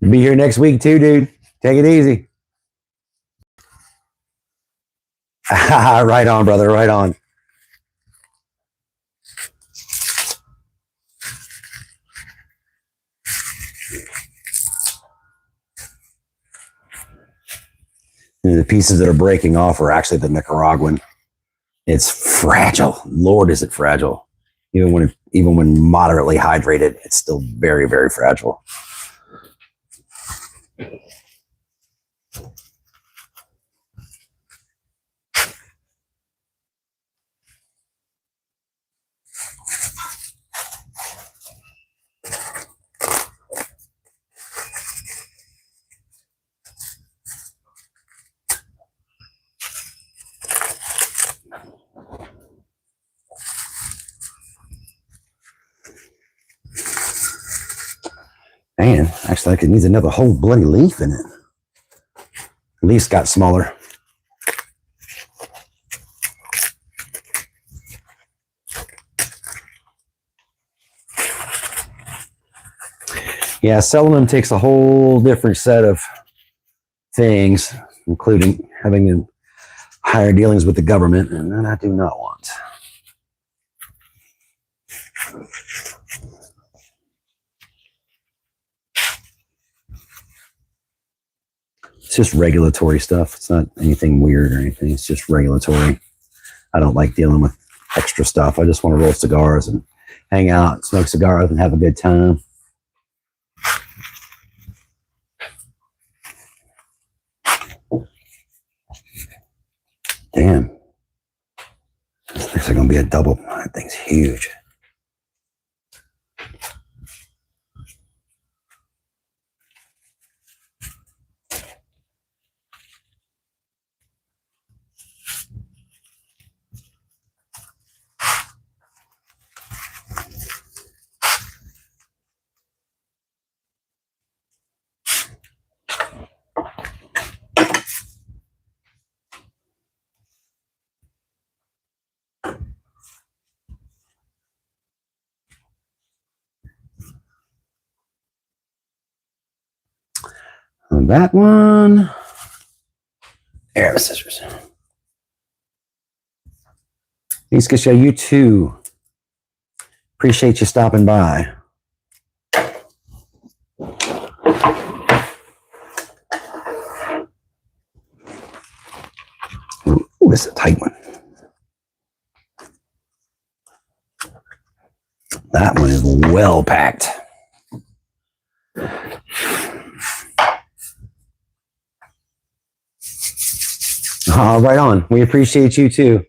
Be here next week too, dude. Take it easy. Right on, brother. Right on. And the pieces that are breaking off are actually the Nicaraguan. It's fragile. Lord, is it fragile. Even when moderately hydrated, it's still very, very fragile. Man, actually, like it needs another whole bloody leaf in it. Leaves got smaller. Yeah, selling them takes a whole different set of things, including having higher dealings with the government, and that I do not want. It's just regulatory stuff. It's not anything weird or anything. It's just regulatory. I don't like dealing with extra stuff. I just want to roll cigars and hang out, smoke cigars, and have a good time. Damn. This looks like going to be a double. That thing's huge. On that one, there are the scissors. Thanks, Kisha. You too. Appreciate you stopping by. Ooh, this is a tight one. That one is well packed. Right on. We appreciate you too.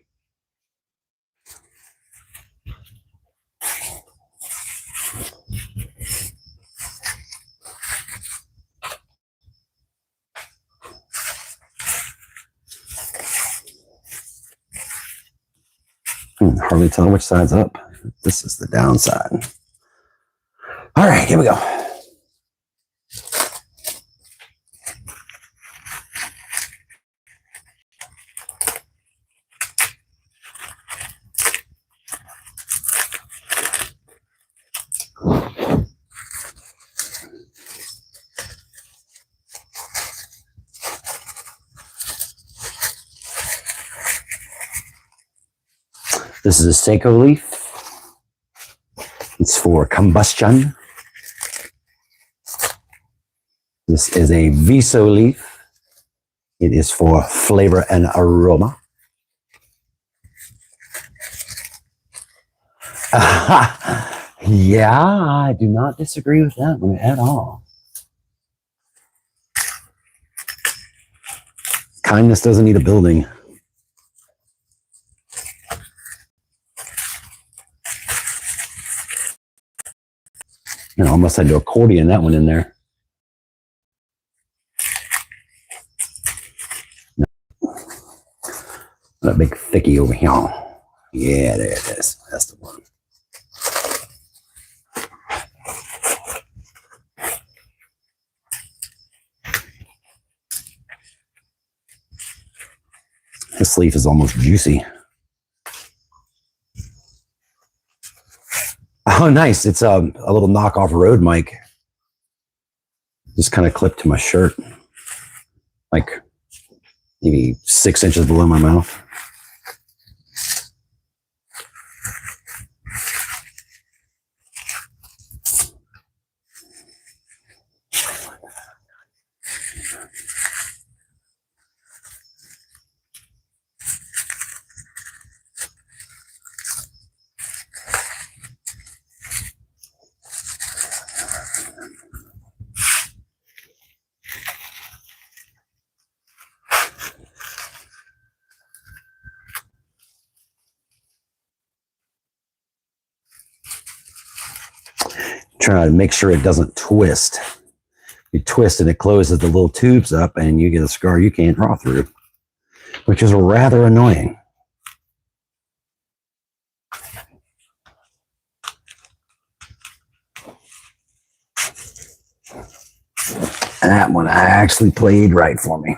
Hardly tell which side's up. This is the downside. All right, here we go. This is a Seco leaf. It's for combustion. This is a Viso leaf. It is for flavor and aroma. Yeah, I do not disagree with that one at all. Kindness doesn't need a building. You know, almost had to accordion that one in there. That big thickie over here. Yeah, there it is. That's the one. This leaf is almost juicy. Oh, nice. It's a little knockoff Rode mic. Just kind of clipped to my shirt. Like maybe 6 inches below my mouth. Try to make sure it doesn't twist. You twist and it closes the little tubes up and you get a cigar you can't draw through, which is rather annoying. And that one actually played right for me.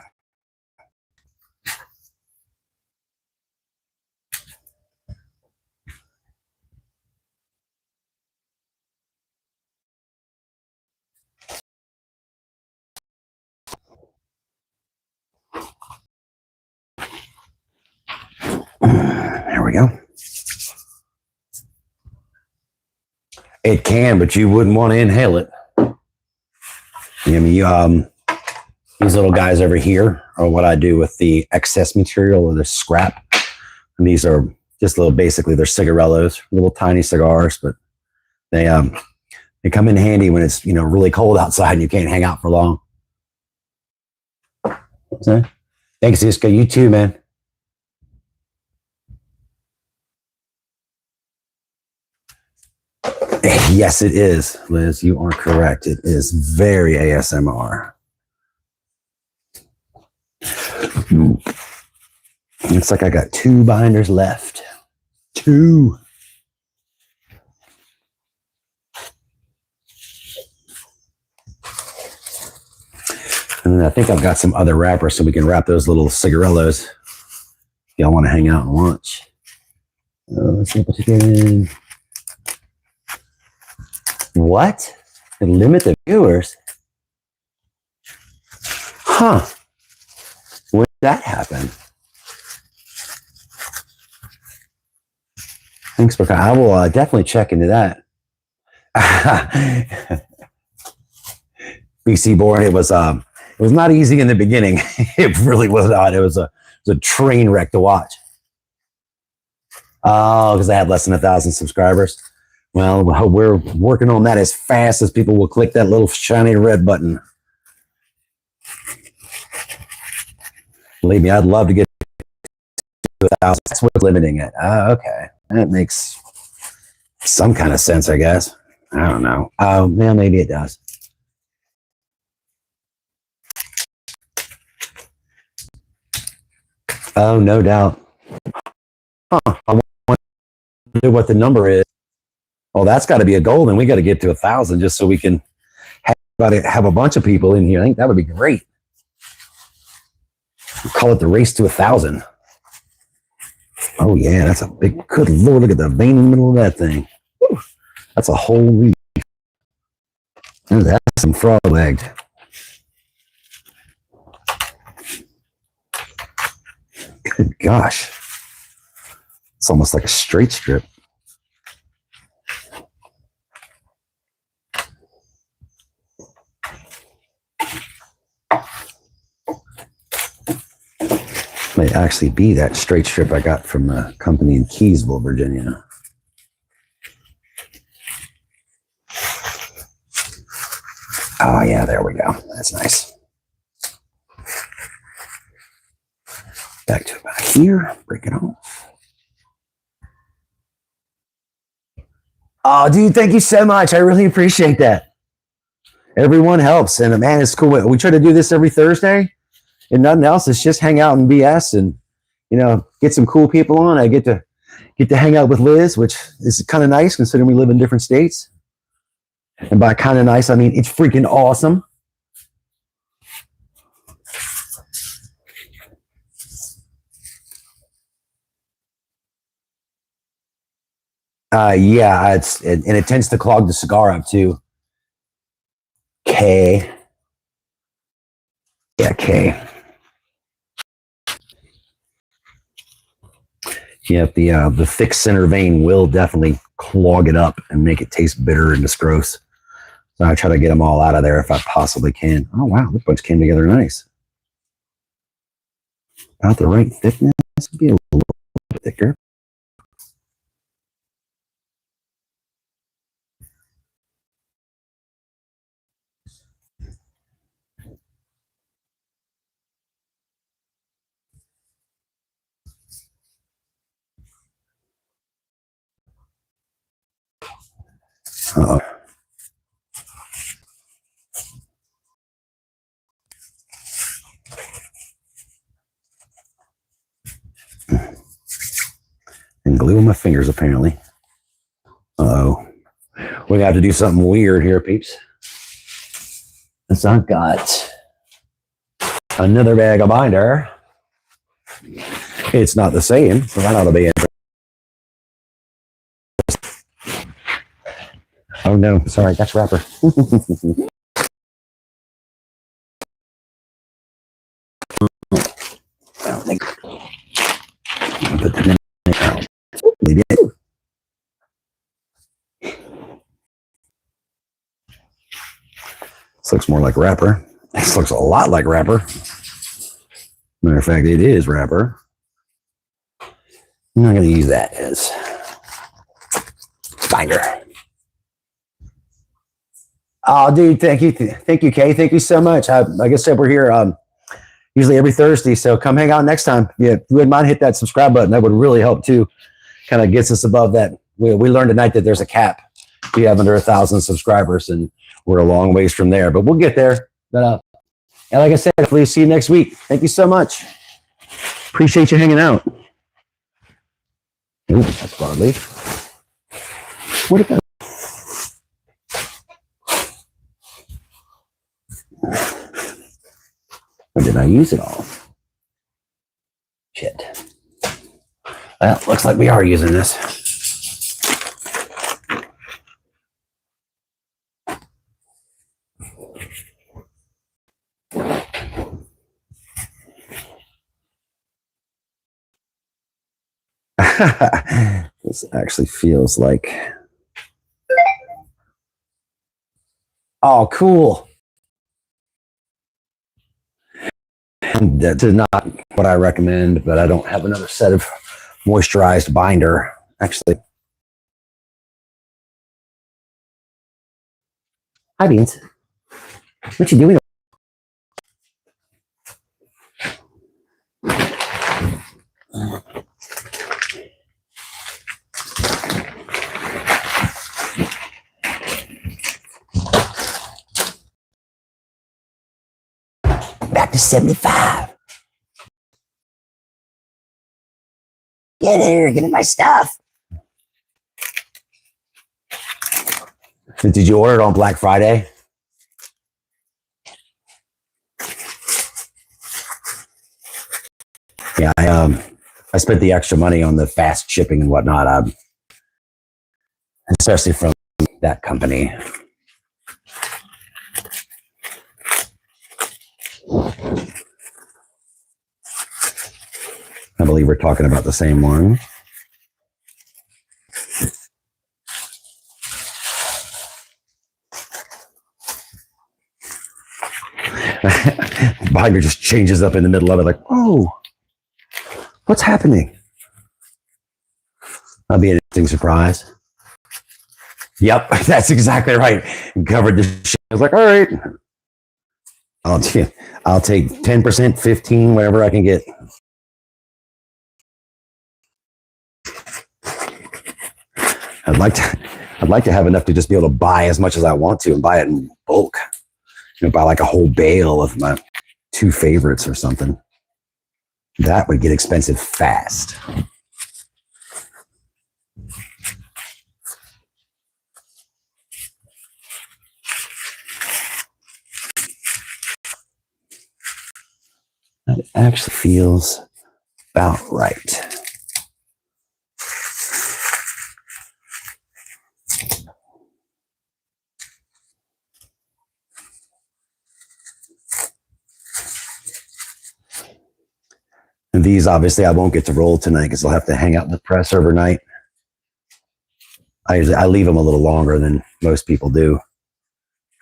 There we go. It can, but you wouldn't want to inhale it. I mean, these little guys over here are what I do with the excess material or the scrap. And these are just little, basically they're cigarellos, little tiny cigars, but they come in handy when it's, you know, really cold outside and you can't hang out for long. So, thanks, Iska. You too, man. Yes, it is, Liz. You are correct. It is very ASMR. It's like I got 2 binders left. 2. And then I think I've got some other wrappers so we can wrap those little cigarellos. If y'all want to hang out and watch. Let's see, put it in. What? Limit the viewers? Huh. When did that happen? Thanks for coming. I will definitely check into that. BC Born, it was not easy in the beginning. It really was not. It was a was a train wreck to watch. Oh, because I had less than 1,000 subscribers. Well, we're working on that as fast as people will click that little shiny red button. Believe me, I'd love to get to 1,000. That's what's limiting it. Okay. That makes some kind of sense, I guess. I don't know. Well, maybe it does. Oh, no doubt. Huh. I wonder what the number is. Oh, that's got to be a goal. Then we got to get to 1,000 just so we can have a bunch of people in here. I think that would be great. We'll call it the race to 1,000. Oh, yeah, that's a big, good Lord, look at the vein in the middle of that thing. Whew, that's a whole leaf. That's some frog-legged. Good gosh. It's almost like a straight strip. Might actually be that straight strip I got from a company in Keysville, Virginia. Oh, yeah, there we go. That's nice. Back to about here. Break it off. Oh, dude, thank you so much. I really appreciate that. Everyone helps. And, man, it's cool. We try to do this every Thursday. And nothing else. It's just hang out and BS and, you know, get some cool people on. I get to hang out with Liz, which is kind of nice considering we live in different states. And by kind of nice, I mean, it's freaking awesome. Yeah, and it tends to clog the cigar up too. K. Yeah, K. Yeah, the thick center vein will definitely clog it up and make it taste bitter and just gross. So I try to get them all out of there if I possibly can. Oh, wow, this bunch came together nice. About the right thickness. Be a little bit thicker. Uh-oh. And glue on my fingers, apparently. Uh-oh. We're going to have to do something weird here, peeps. So I've got another bag of binder. It's not the same, so that ought to be it. Oh, no. Sorry, that's wrapper. Put them in there. They did. This looks more like wrapper. This looks a lot like wrapper. Matter of fact, it is wrapper. I'm not going to use that as binder. Oh, dude, thank you. Thank you, Kay. Thank you so much. Like I said, we're here usually every Thursday, so come hang out next time. Yeah, if you wouldn't mind, hit that subscribe button. That would really help, too. Kind of gets us above that. We learned tonight that there's a cap. We have under 1,000 subscribers, and we're a long ways from there. But we'll get there. But, and like I said, hopefully see you next week. Thank you so much. Appreciate you hanging out. Ooh, that's broadleaf. Where'd it go? Or did I use it all? Shit. Well, looks like we are using this. This actually feels like... Oh, cool. That is not what I recommend, but I don't have another set of moisturized binder. Actually, hi Beans, what you doing? Back to 75. Get here, get in my stuff. Did you order it on Black Friday? Yeah, I spent the extra money on the fast shipping and whatnot, especially from that company. I believe we're talking about the same one. Binder just changes up in the middle of it, like, oh, what's happening? That'll be an interesting surprise. Yep, that's exactly right. Covered the shit. I was like, all right, I'll take 10%, 15, whatever I can get. I'd like to have enough to just be able to buy as much as I want to and buy it in bulk. You know, buy like a whole bale of my 2 favorites or something. That would get expensive fast. That actually feels about right. And these, obviously, I won't get to roll tonight because I'll have to hang out in the press overnight. I leave them a little longer than most people do.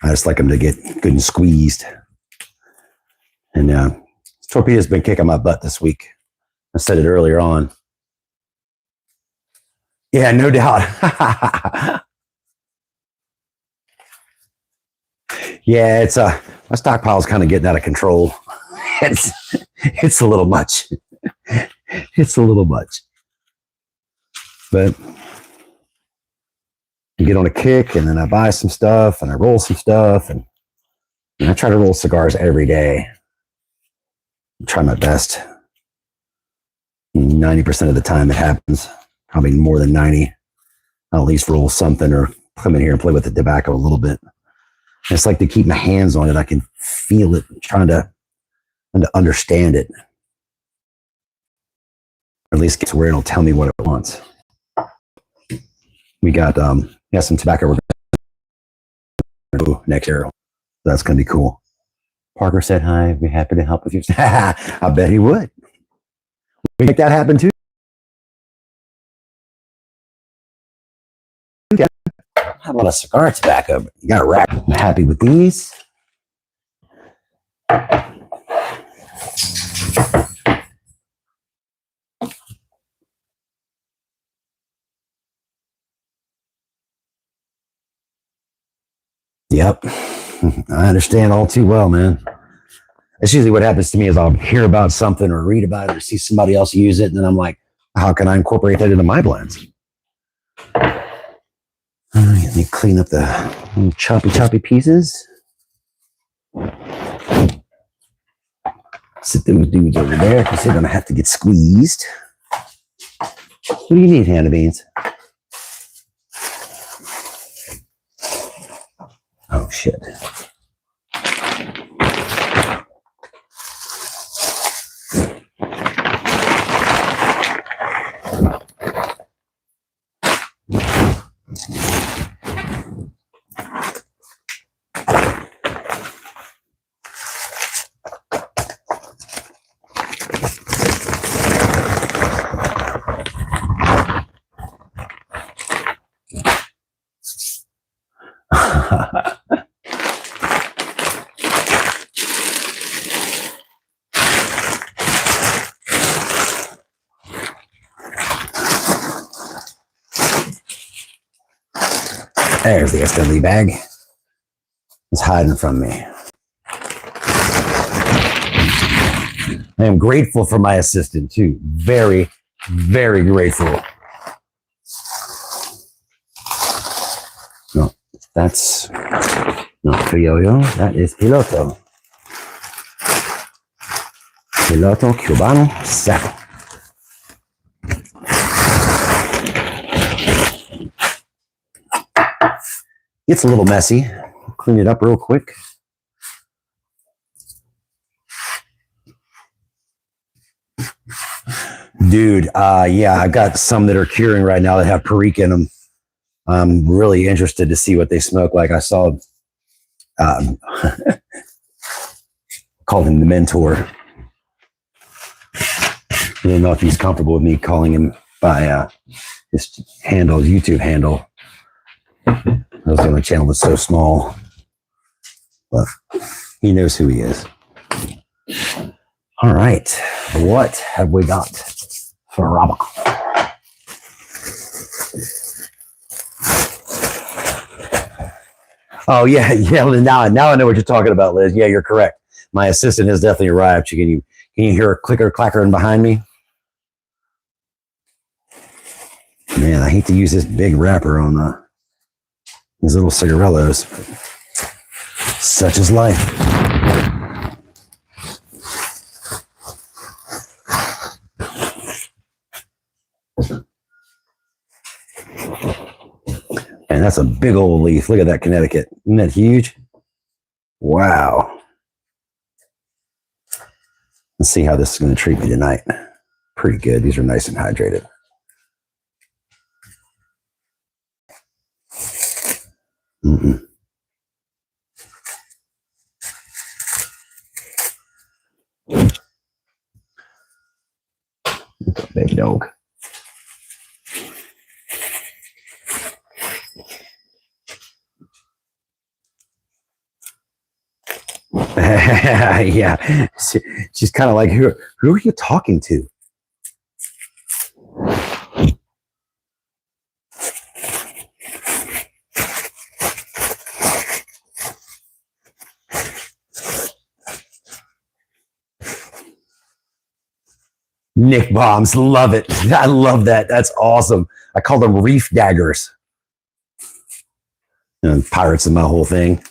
I just like them to get good and squeezed. And Torpedo's been kicking my butt this week. I said it earlier on. Yeah, no doubt. Yeah, it's my stockpile's kind of getting out of control. It's a little much. It's a little much. But I get on a kick, and then I buy some stuff, and I roll some stuff, and I try to roll cigars every day. I try my best. 90% of the time it happens. Probably more than 90. I'll at least roll something or come in here and play with the tobacco a little bit. It's like to keep my hands on it. I can feel it, trying to understand it. Or at least get to where it'll tell me what it wants. We got some tobacco we're going to do next year. That's going to be cool. Parker said hi. We're happy to help with you. I bet he would. We make that happen too. How about a cigar tobacco? You got a rack. I'm happy with these. Yep. I understand all too well, man. That's usually what happens to me is I'll hear about something or read about it or see somebody else use it. And then I'm like, how can I incorporate that into my blends? Let me clean up the choppy pieces. Sit those dudes over there because they're going to have to get squeezed. What do you need, Hannah Beans? Oh, shit. There's the assembly bag. It's hiding from me. I am grateful for my assistant too. Very, very grateful. No, that's not criollo. That is piloto. Piloto Cubano Seco. It's a little messy. Clean it up real quick. Dude, yeah, I got some that are curing right now that have Perique in them. I'm really interested to see what they smoke like. I saw, called him the mentor. I don't know if he's comfortable with me calling him by his handle, his YouTube handle. That was the only channel that's so small, but he knows who he is. All right, what have we got for Rama? Oh yeah, yeah. Now I know what you're talking about, Liz. Yeah, you're correct. My assistant has definitely arrived. Can you hear a clicker clackering behind me? Man, I hate to use this big wrapper on these little cigarellos. Such is life. And that's a big old leaf. Look at that Connecticut. Isn't that huge? Wow. Let's see how this is going to treat me tonight. Pretty good. These are nice and hydrated. Mm-mm. Baby dog. Yeah, she's kind of like, who are you talking to? Nick bombs, love it. I love that. That's awesome. I call them reef daggers. And pirates in my whole thing.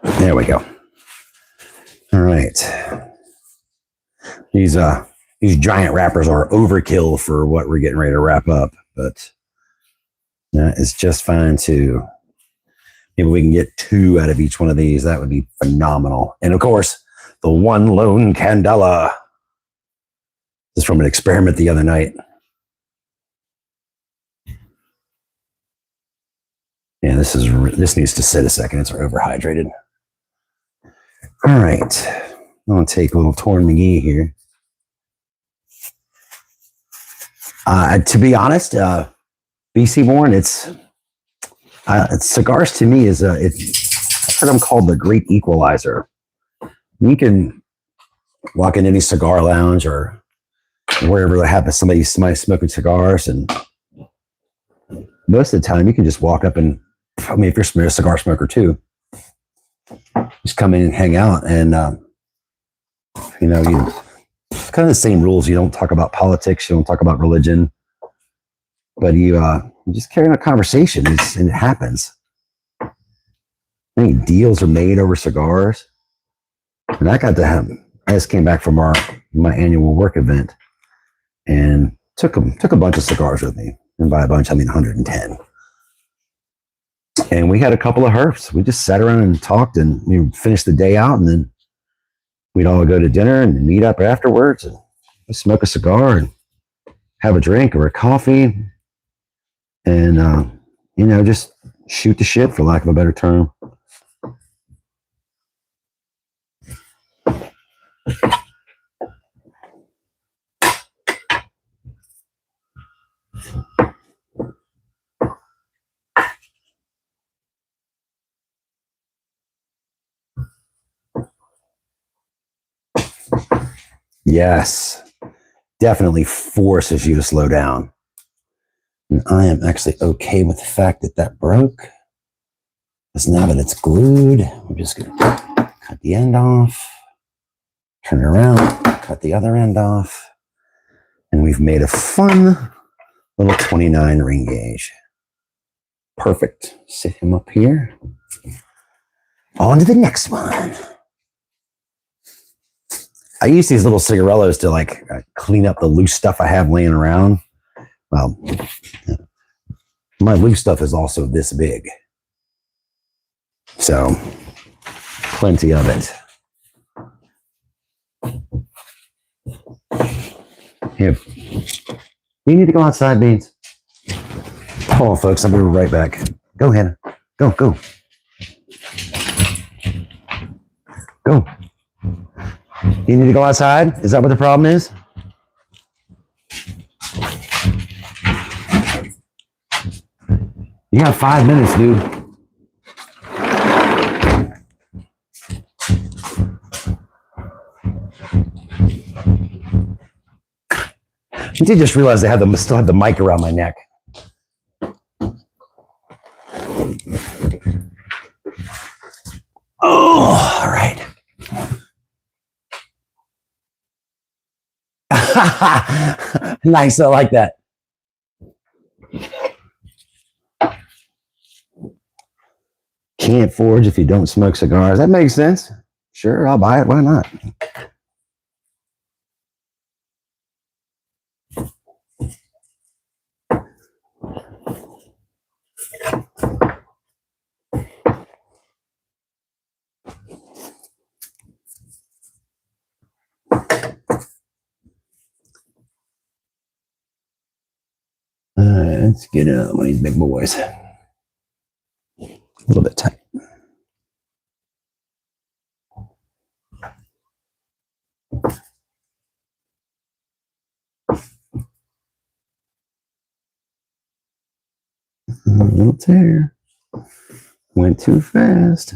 There we go. All right. These giant wrappers are overkill for what we're getting ready to wrap up, but that is just fine too. Maybe we can get 2 out of each one of these. That would be phenomenal. And of course, the one lone candela. This is from an experiment the other night. Yeah, this needs to sit a second. It's overhydrated. All right. I'm going to take a little Torn McGee here. To be honest, BC Born, it's cigars to me is I've heard them called the great equalizer. You can walk in any cigar lounge or wherever there happens somebody smoking cigars, and most of the time you can just walk up and, I mean, if you're a cigar smoker too, just come in and hang out, and you it's kind of the same rules. You don't talk about politics, you don't talk about religion, but you just carry on a conversation, and it happens. Many deals are made over cigars, and I got to have. I just came back from my annual work event, and took a bunch of cigars with me, and by a bunch I mean 110. And we had a couple of herfs. We just sat around and talked, and we finished the day out, and then we'd all go to dinner and meet up afterwards and smoke a cigar and have a drink or a coffee, and just shoot the shit, for lack of a better term. Yes. definitely forces you to slow down. And I am actually okay with the fact that that broke. Because now that it's glued, we're just going to cut the end off, turn it around, cut the other end off, and we've made a fun little 29 ring gauge. Perfect. Sit him up here. On to the next one. I use these little cigarellos to like clean up the loose stuff I have laying around. Well, my loose stuff is also this big. So, plenty of it. Here. You need to go outside, Beans. Hold on, folks. I'll be right back. Go, Hannah. Go, go. Go. You need to go outside? Is that what the problem is? You got 5 minutes, dude. I did just realize I still have the mic around my neck. Oh, all right. Nice, I like that. Can't forge if you don't smoke cigars. That makes sense. Sure, I'll buy it. Why not? Let's get one of these big boys. A little bit tight. A little tear. Went too fast.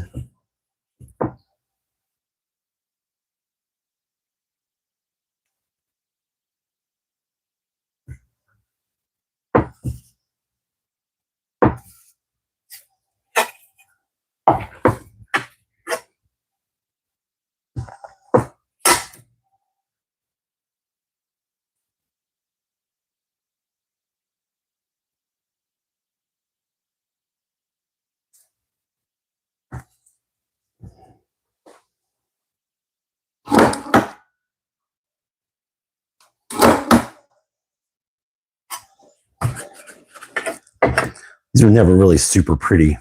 These are never really super pretty.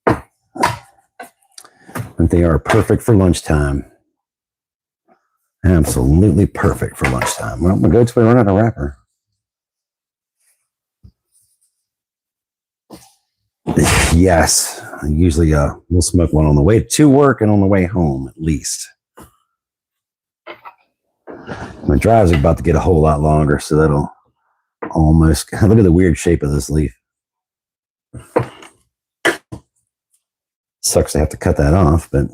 But they are perfect for lunchtime. Absolutely perfect for lunchtime. Well, I'm going to go till we run out of wrapper. Yes. I usually we'll smoke one on the way to work and on the way home at least. My drives are about to get a whole lot longer, so that'll almost... Look at the weird shape of this leaf. Sucks to have to cut that off, but...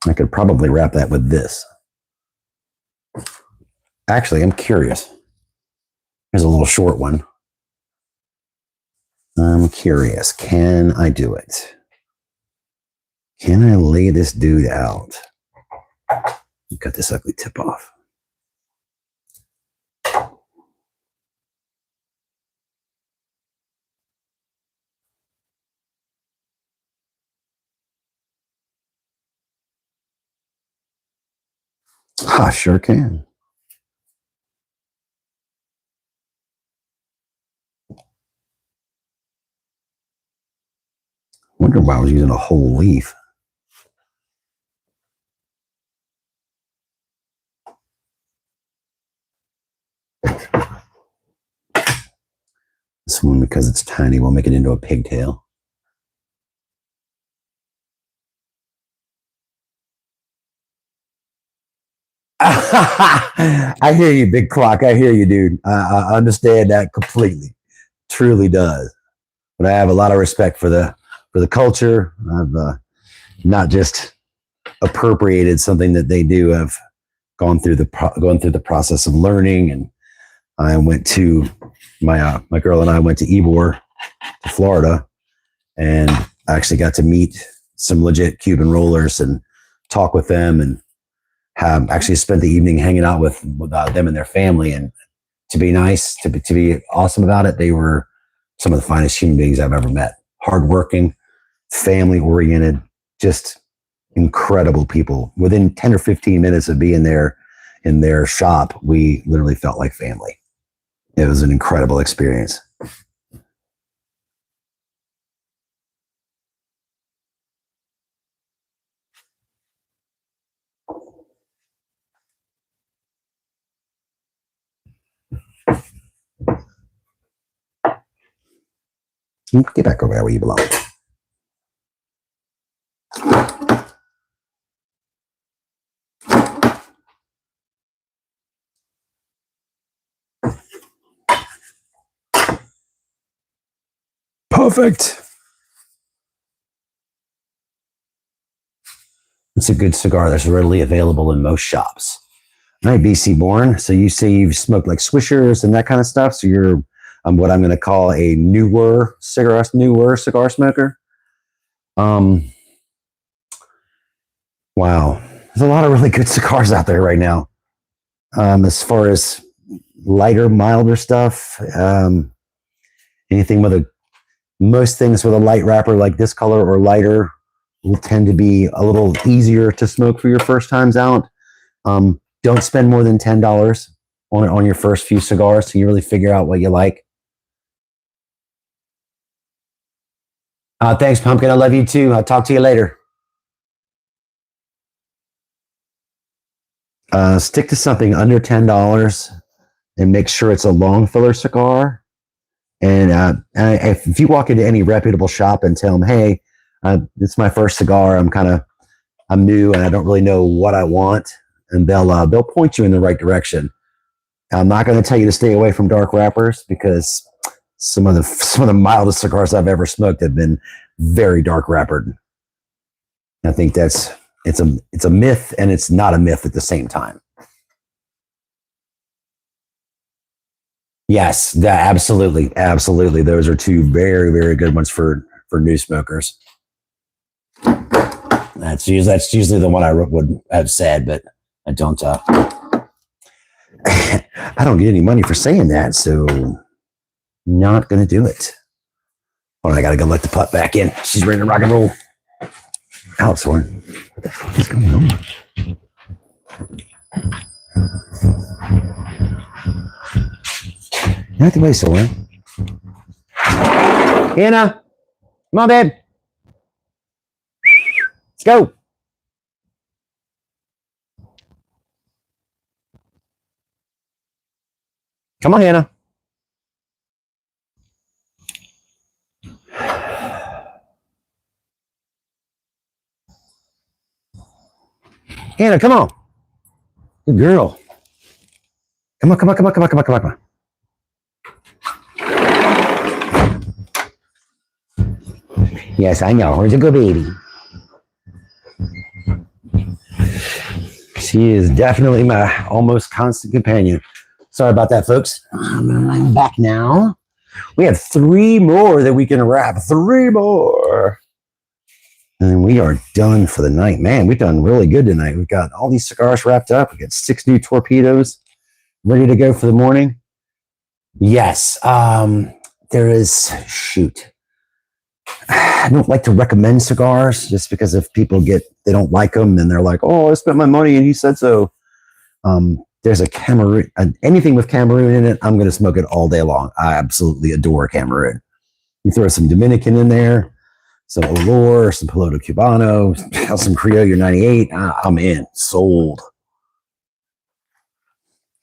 I could probably wrap that with this. Actually, I'm curious. Here's a little short one. I'm curious. Can I do it? Can I lay this dude out? Cut this ugly tip off. I sure can. Wonder why I was using a whole leaf. This one, because it's tiny, we'll make it into a pigtail. I hear you, Big Clock. I hear you, dude. I understand that completely. Truly does. But I have a lot of respect for the culture. I've not just appropriated something that they do. I've gone through the process of learning, and I went to my girl and I went to Ybor, to Florida, and I actually got to meet some legit Cuban rollers and talk with them, and have actually spent the evening hanging out with them and their family. And to be nice, to be awesome about it, they were some of the finest human beings I've ever met. Hardworking, family oriented, just incredible people. Within 10 or 15 minutes of being there in their shop, we literally felt like family. It was an incredible experience. Get back over there where you belong. Perfect. It's a good cigar that's readily available in most shops. All right, BC born. So you say you've smoked like swishers and that kind of stuff. So you're what I'm going to call a newer cigar smoker. Wow, there's a lot of really good cigars out there right now. As far as lighter, milder stuff, anything with most things with a light wrapper like this color or lighter will tend to be a little easier to smoke for your first times out. Don't spend more than $10 on your first few cigars so you really figure out what you like. Thanks, Pumpkin. I love you too. I'll talk to you later. Stick to something under $10 and make sure it's a long filler cigar. And if you walk into any reputable shop and tell them, hey, it's my first cigar, I'm new and I don't really know what I want, and they'll point you in the right direction. I'm not going to tell you to stay away from dark wrappers because some of the mildest cigars I've ever smoked have been very dark wrappered. I think it's a myth and it's not a myth at the same time. Yes, absolutely. Those are two very, very good ones for new smokers. That's usually the one I would have said, but I don't. I don't get any money for saying that, so not gonna do it. Oh, I gotta go let the putt back in. She's ready to rock and roll. Alex, what the fuck is going on? You have to wait so long. Hannah, come on, babe. Let's go. Come on, Hannah. Hannah, come on. Good girl. Come on. Yes, I know. Where's a good baby? She is definitely my almost constant companion. Sorry about that, folks. I'm back now. We have 3 more that we can wrap. 3 more. And we are done for the night. Man, we've done really good tonight. We've got all these cigars wrapped up. We've got 6 new torpedoes ready to go for the morning. Yes. There is, shoot. I don't like to recommend cigars just because if people they don't like them, then they're like, oh, I spent my money and he said so. There's a Cameroon, anything with Cameroon in it, I'm going to smoke it all day long. I absolutely adore Cameroon. You throw some Dominican in there, some Olor, some Piloto Cubano, some Criollo 98. I'm in. Sold.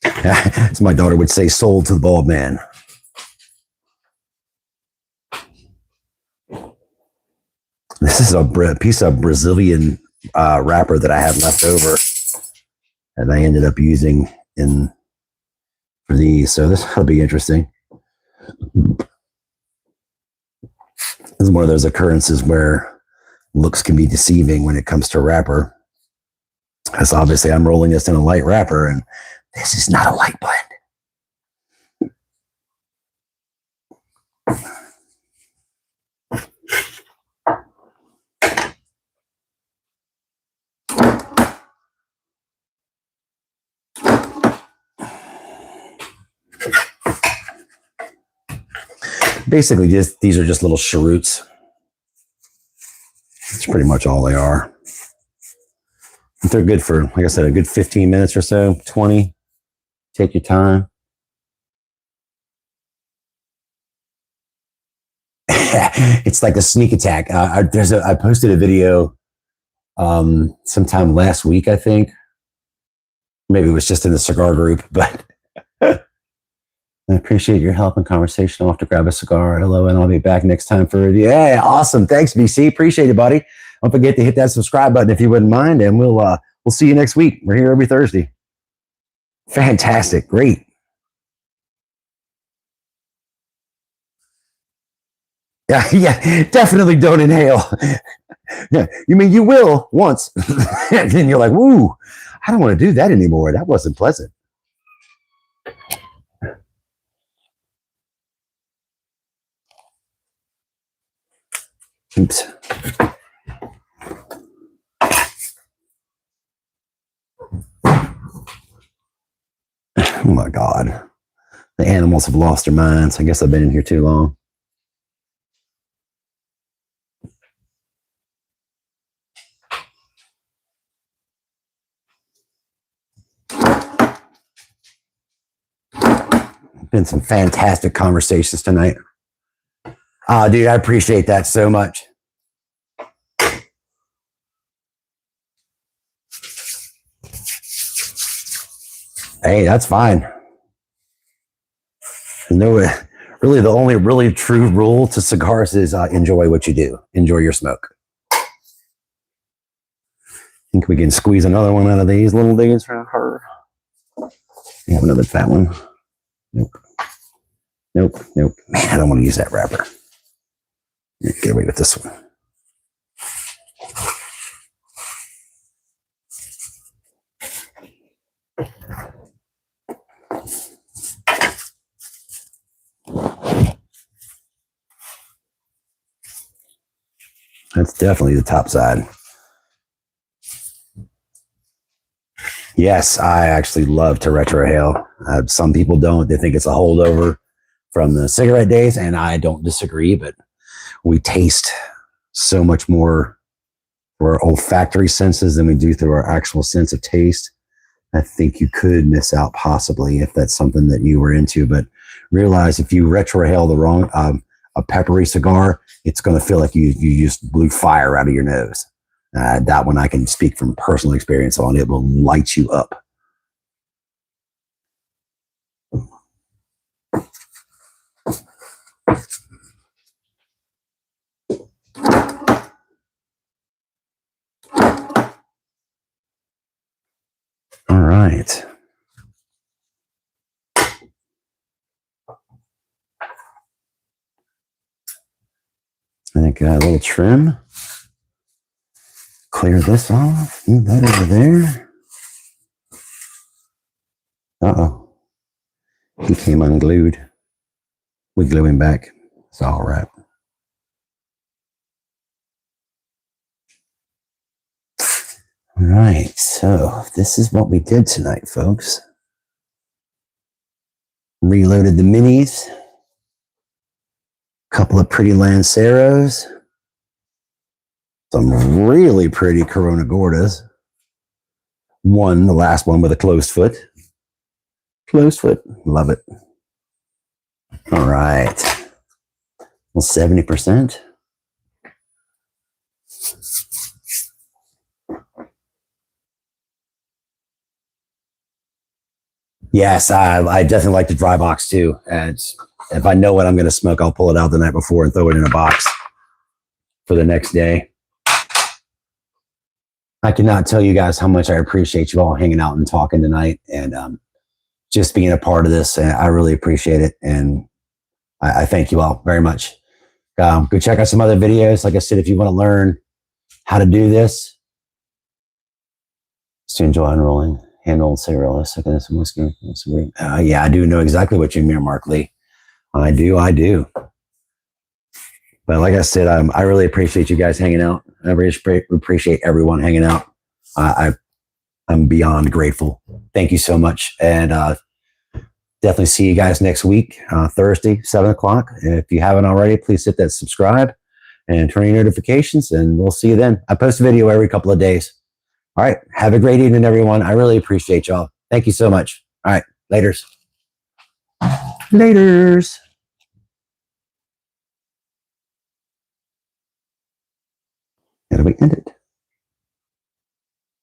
As my daughter would say, sold to the bald man. This is a piece of Brazilian wrapper that I have left over. that I ended up using for these. So this will be interesting. This is one of those occurrences where looks can be deceiving when it comes to wrapper. Because obviously I'm rolling this in a light wrapper, and this is not a light blend. Basically, these are just little cheroots. That's pretty much all they are. They're good for, like I said, a good 15 minutes or so, 20. Take your time. It's like a sneak attack. I posted a video sometime last week, I think. Maybe it was just in the cigar group, but I appreciate your help and conversation. I'll have to grab a cigar. Hello, and I'll be back next time for a review. Yeah, awesome. Thanks, BC. Appreciate it, buddy. Don't forget to hit that subscribe button if you wouldn't mind, and we'll see you next week. We're here every Thursday. Fantastic. Great. Yeah, definitely don't inhale. Yeah, you mean you will once, and then you're like, woo, I don't want to do that anymore. That wasn't pleasant. Oops. Oh my God. The animals have lost their minds. I guess I've been in here too long. Been some fantastic conversations tonight. Oh, dude, I appreciate that so much. Hey, that's fine. No, really, the only really true rule to cigars is enjoy what you do. Enjoy your smoke. I think we can squeeze another one out of these little dudes for her. We have another fat one. Nope. Nope. Nope. Man, I don't want to use that wrapper. Get away with this one. That's definitely the top side. Yes, I actually love to retrohale. Some people don't. They think it's a holdover from the cigarette days, and I don't disagree, but we taste so much more through our olfactory senses than we do through our actual sense of taste. I think you could miss out possibly if that's something that you were into, but realize if you retrohale the wrong, a peppery cigar, it's going to feel like you just blew fire out of your nose. That one I can speak from personal experience on. It will light you up. All right. I think a little trim. Clear this off. Move that over there. Uh-oh. He came unglued. We glue him back. It's all right. All right. So this is what we did tonight, folks. Reloaded the minis. Couple of pretty lanceros. Some really pretty Corona Gordas. The last one with a closed foot. Closed foot. Love it. All right. Well, 70%. Yes, I definitely like the dry box too. And if I know what I'm going to smoke, I'll pull it out the night before and throw it in a box for the next day. I cannot tell you guys how much I appreciate you all hanging out and talking tonight, and just being a part of this. And I really appreciate it. And I thank you all very much. Go check out some other videos. Like I said, if you want to learn how to do this, just enjoy unrolling, handle, cigar, second, some whiskey. Yeah, I do know exactly what you mean, Mark Lee. I do. But like I said, I really appreciate you guys hanging out. I really appreciate everyone hanging out. I'm beyond grateful. Thank you so much. And definitely see you guys next week, Thursday, 7 o'clock. If you haven't already, please hit that subscribe and turn on your notifications, and we'll see you then. I post a video every couple of days. All right. Have a great evening, everyone. I really appreciate y'all. Thank you so much. All right. Laters. Laters. And we end it.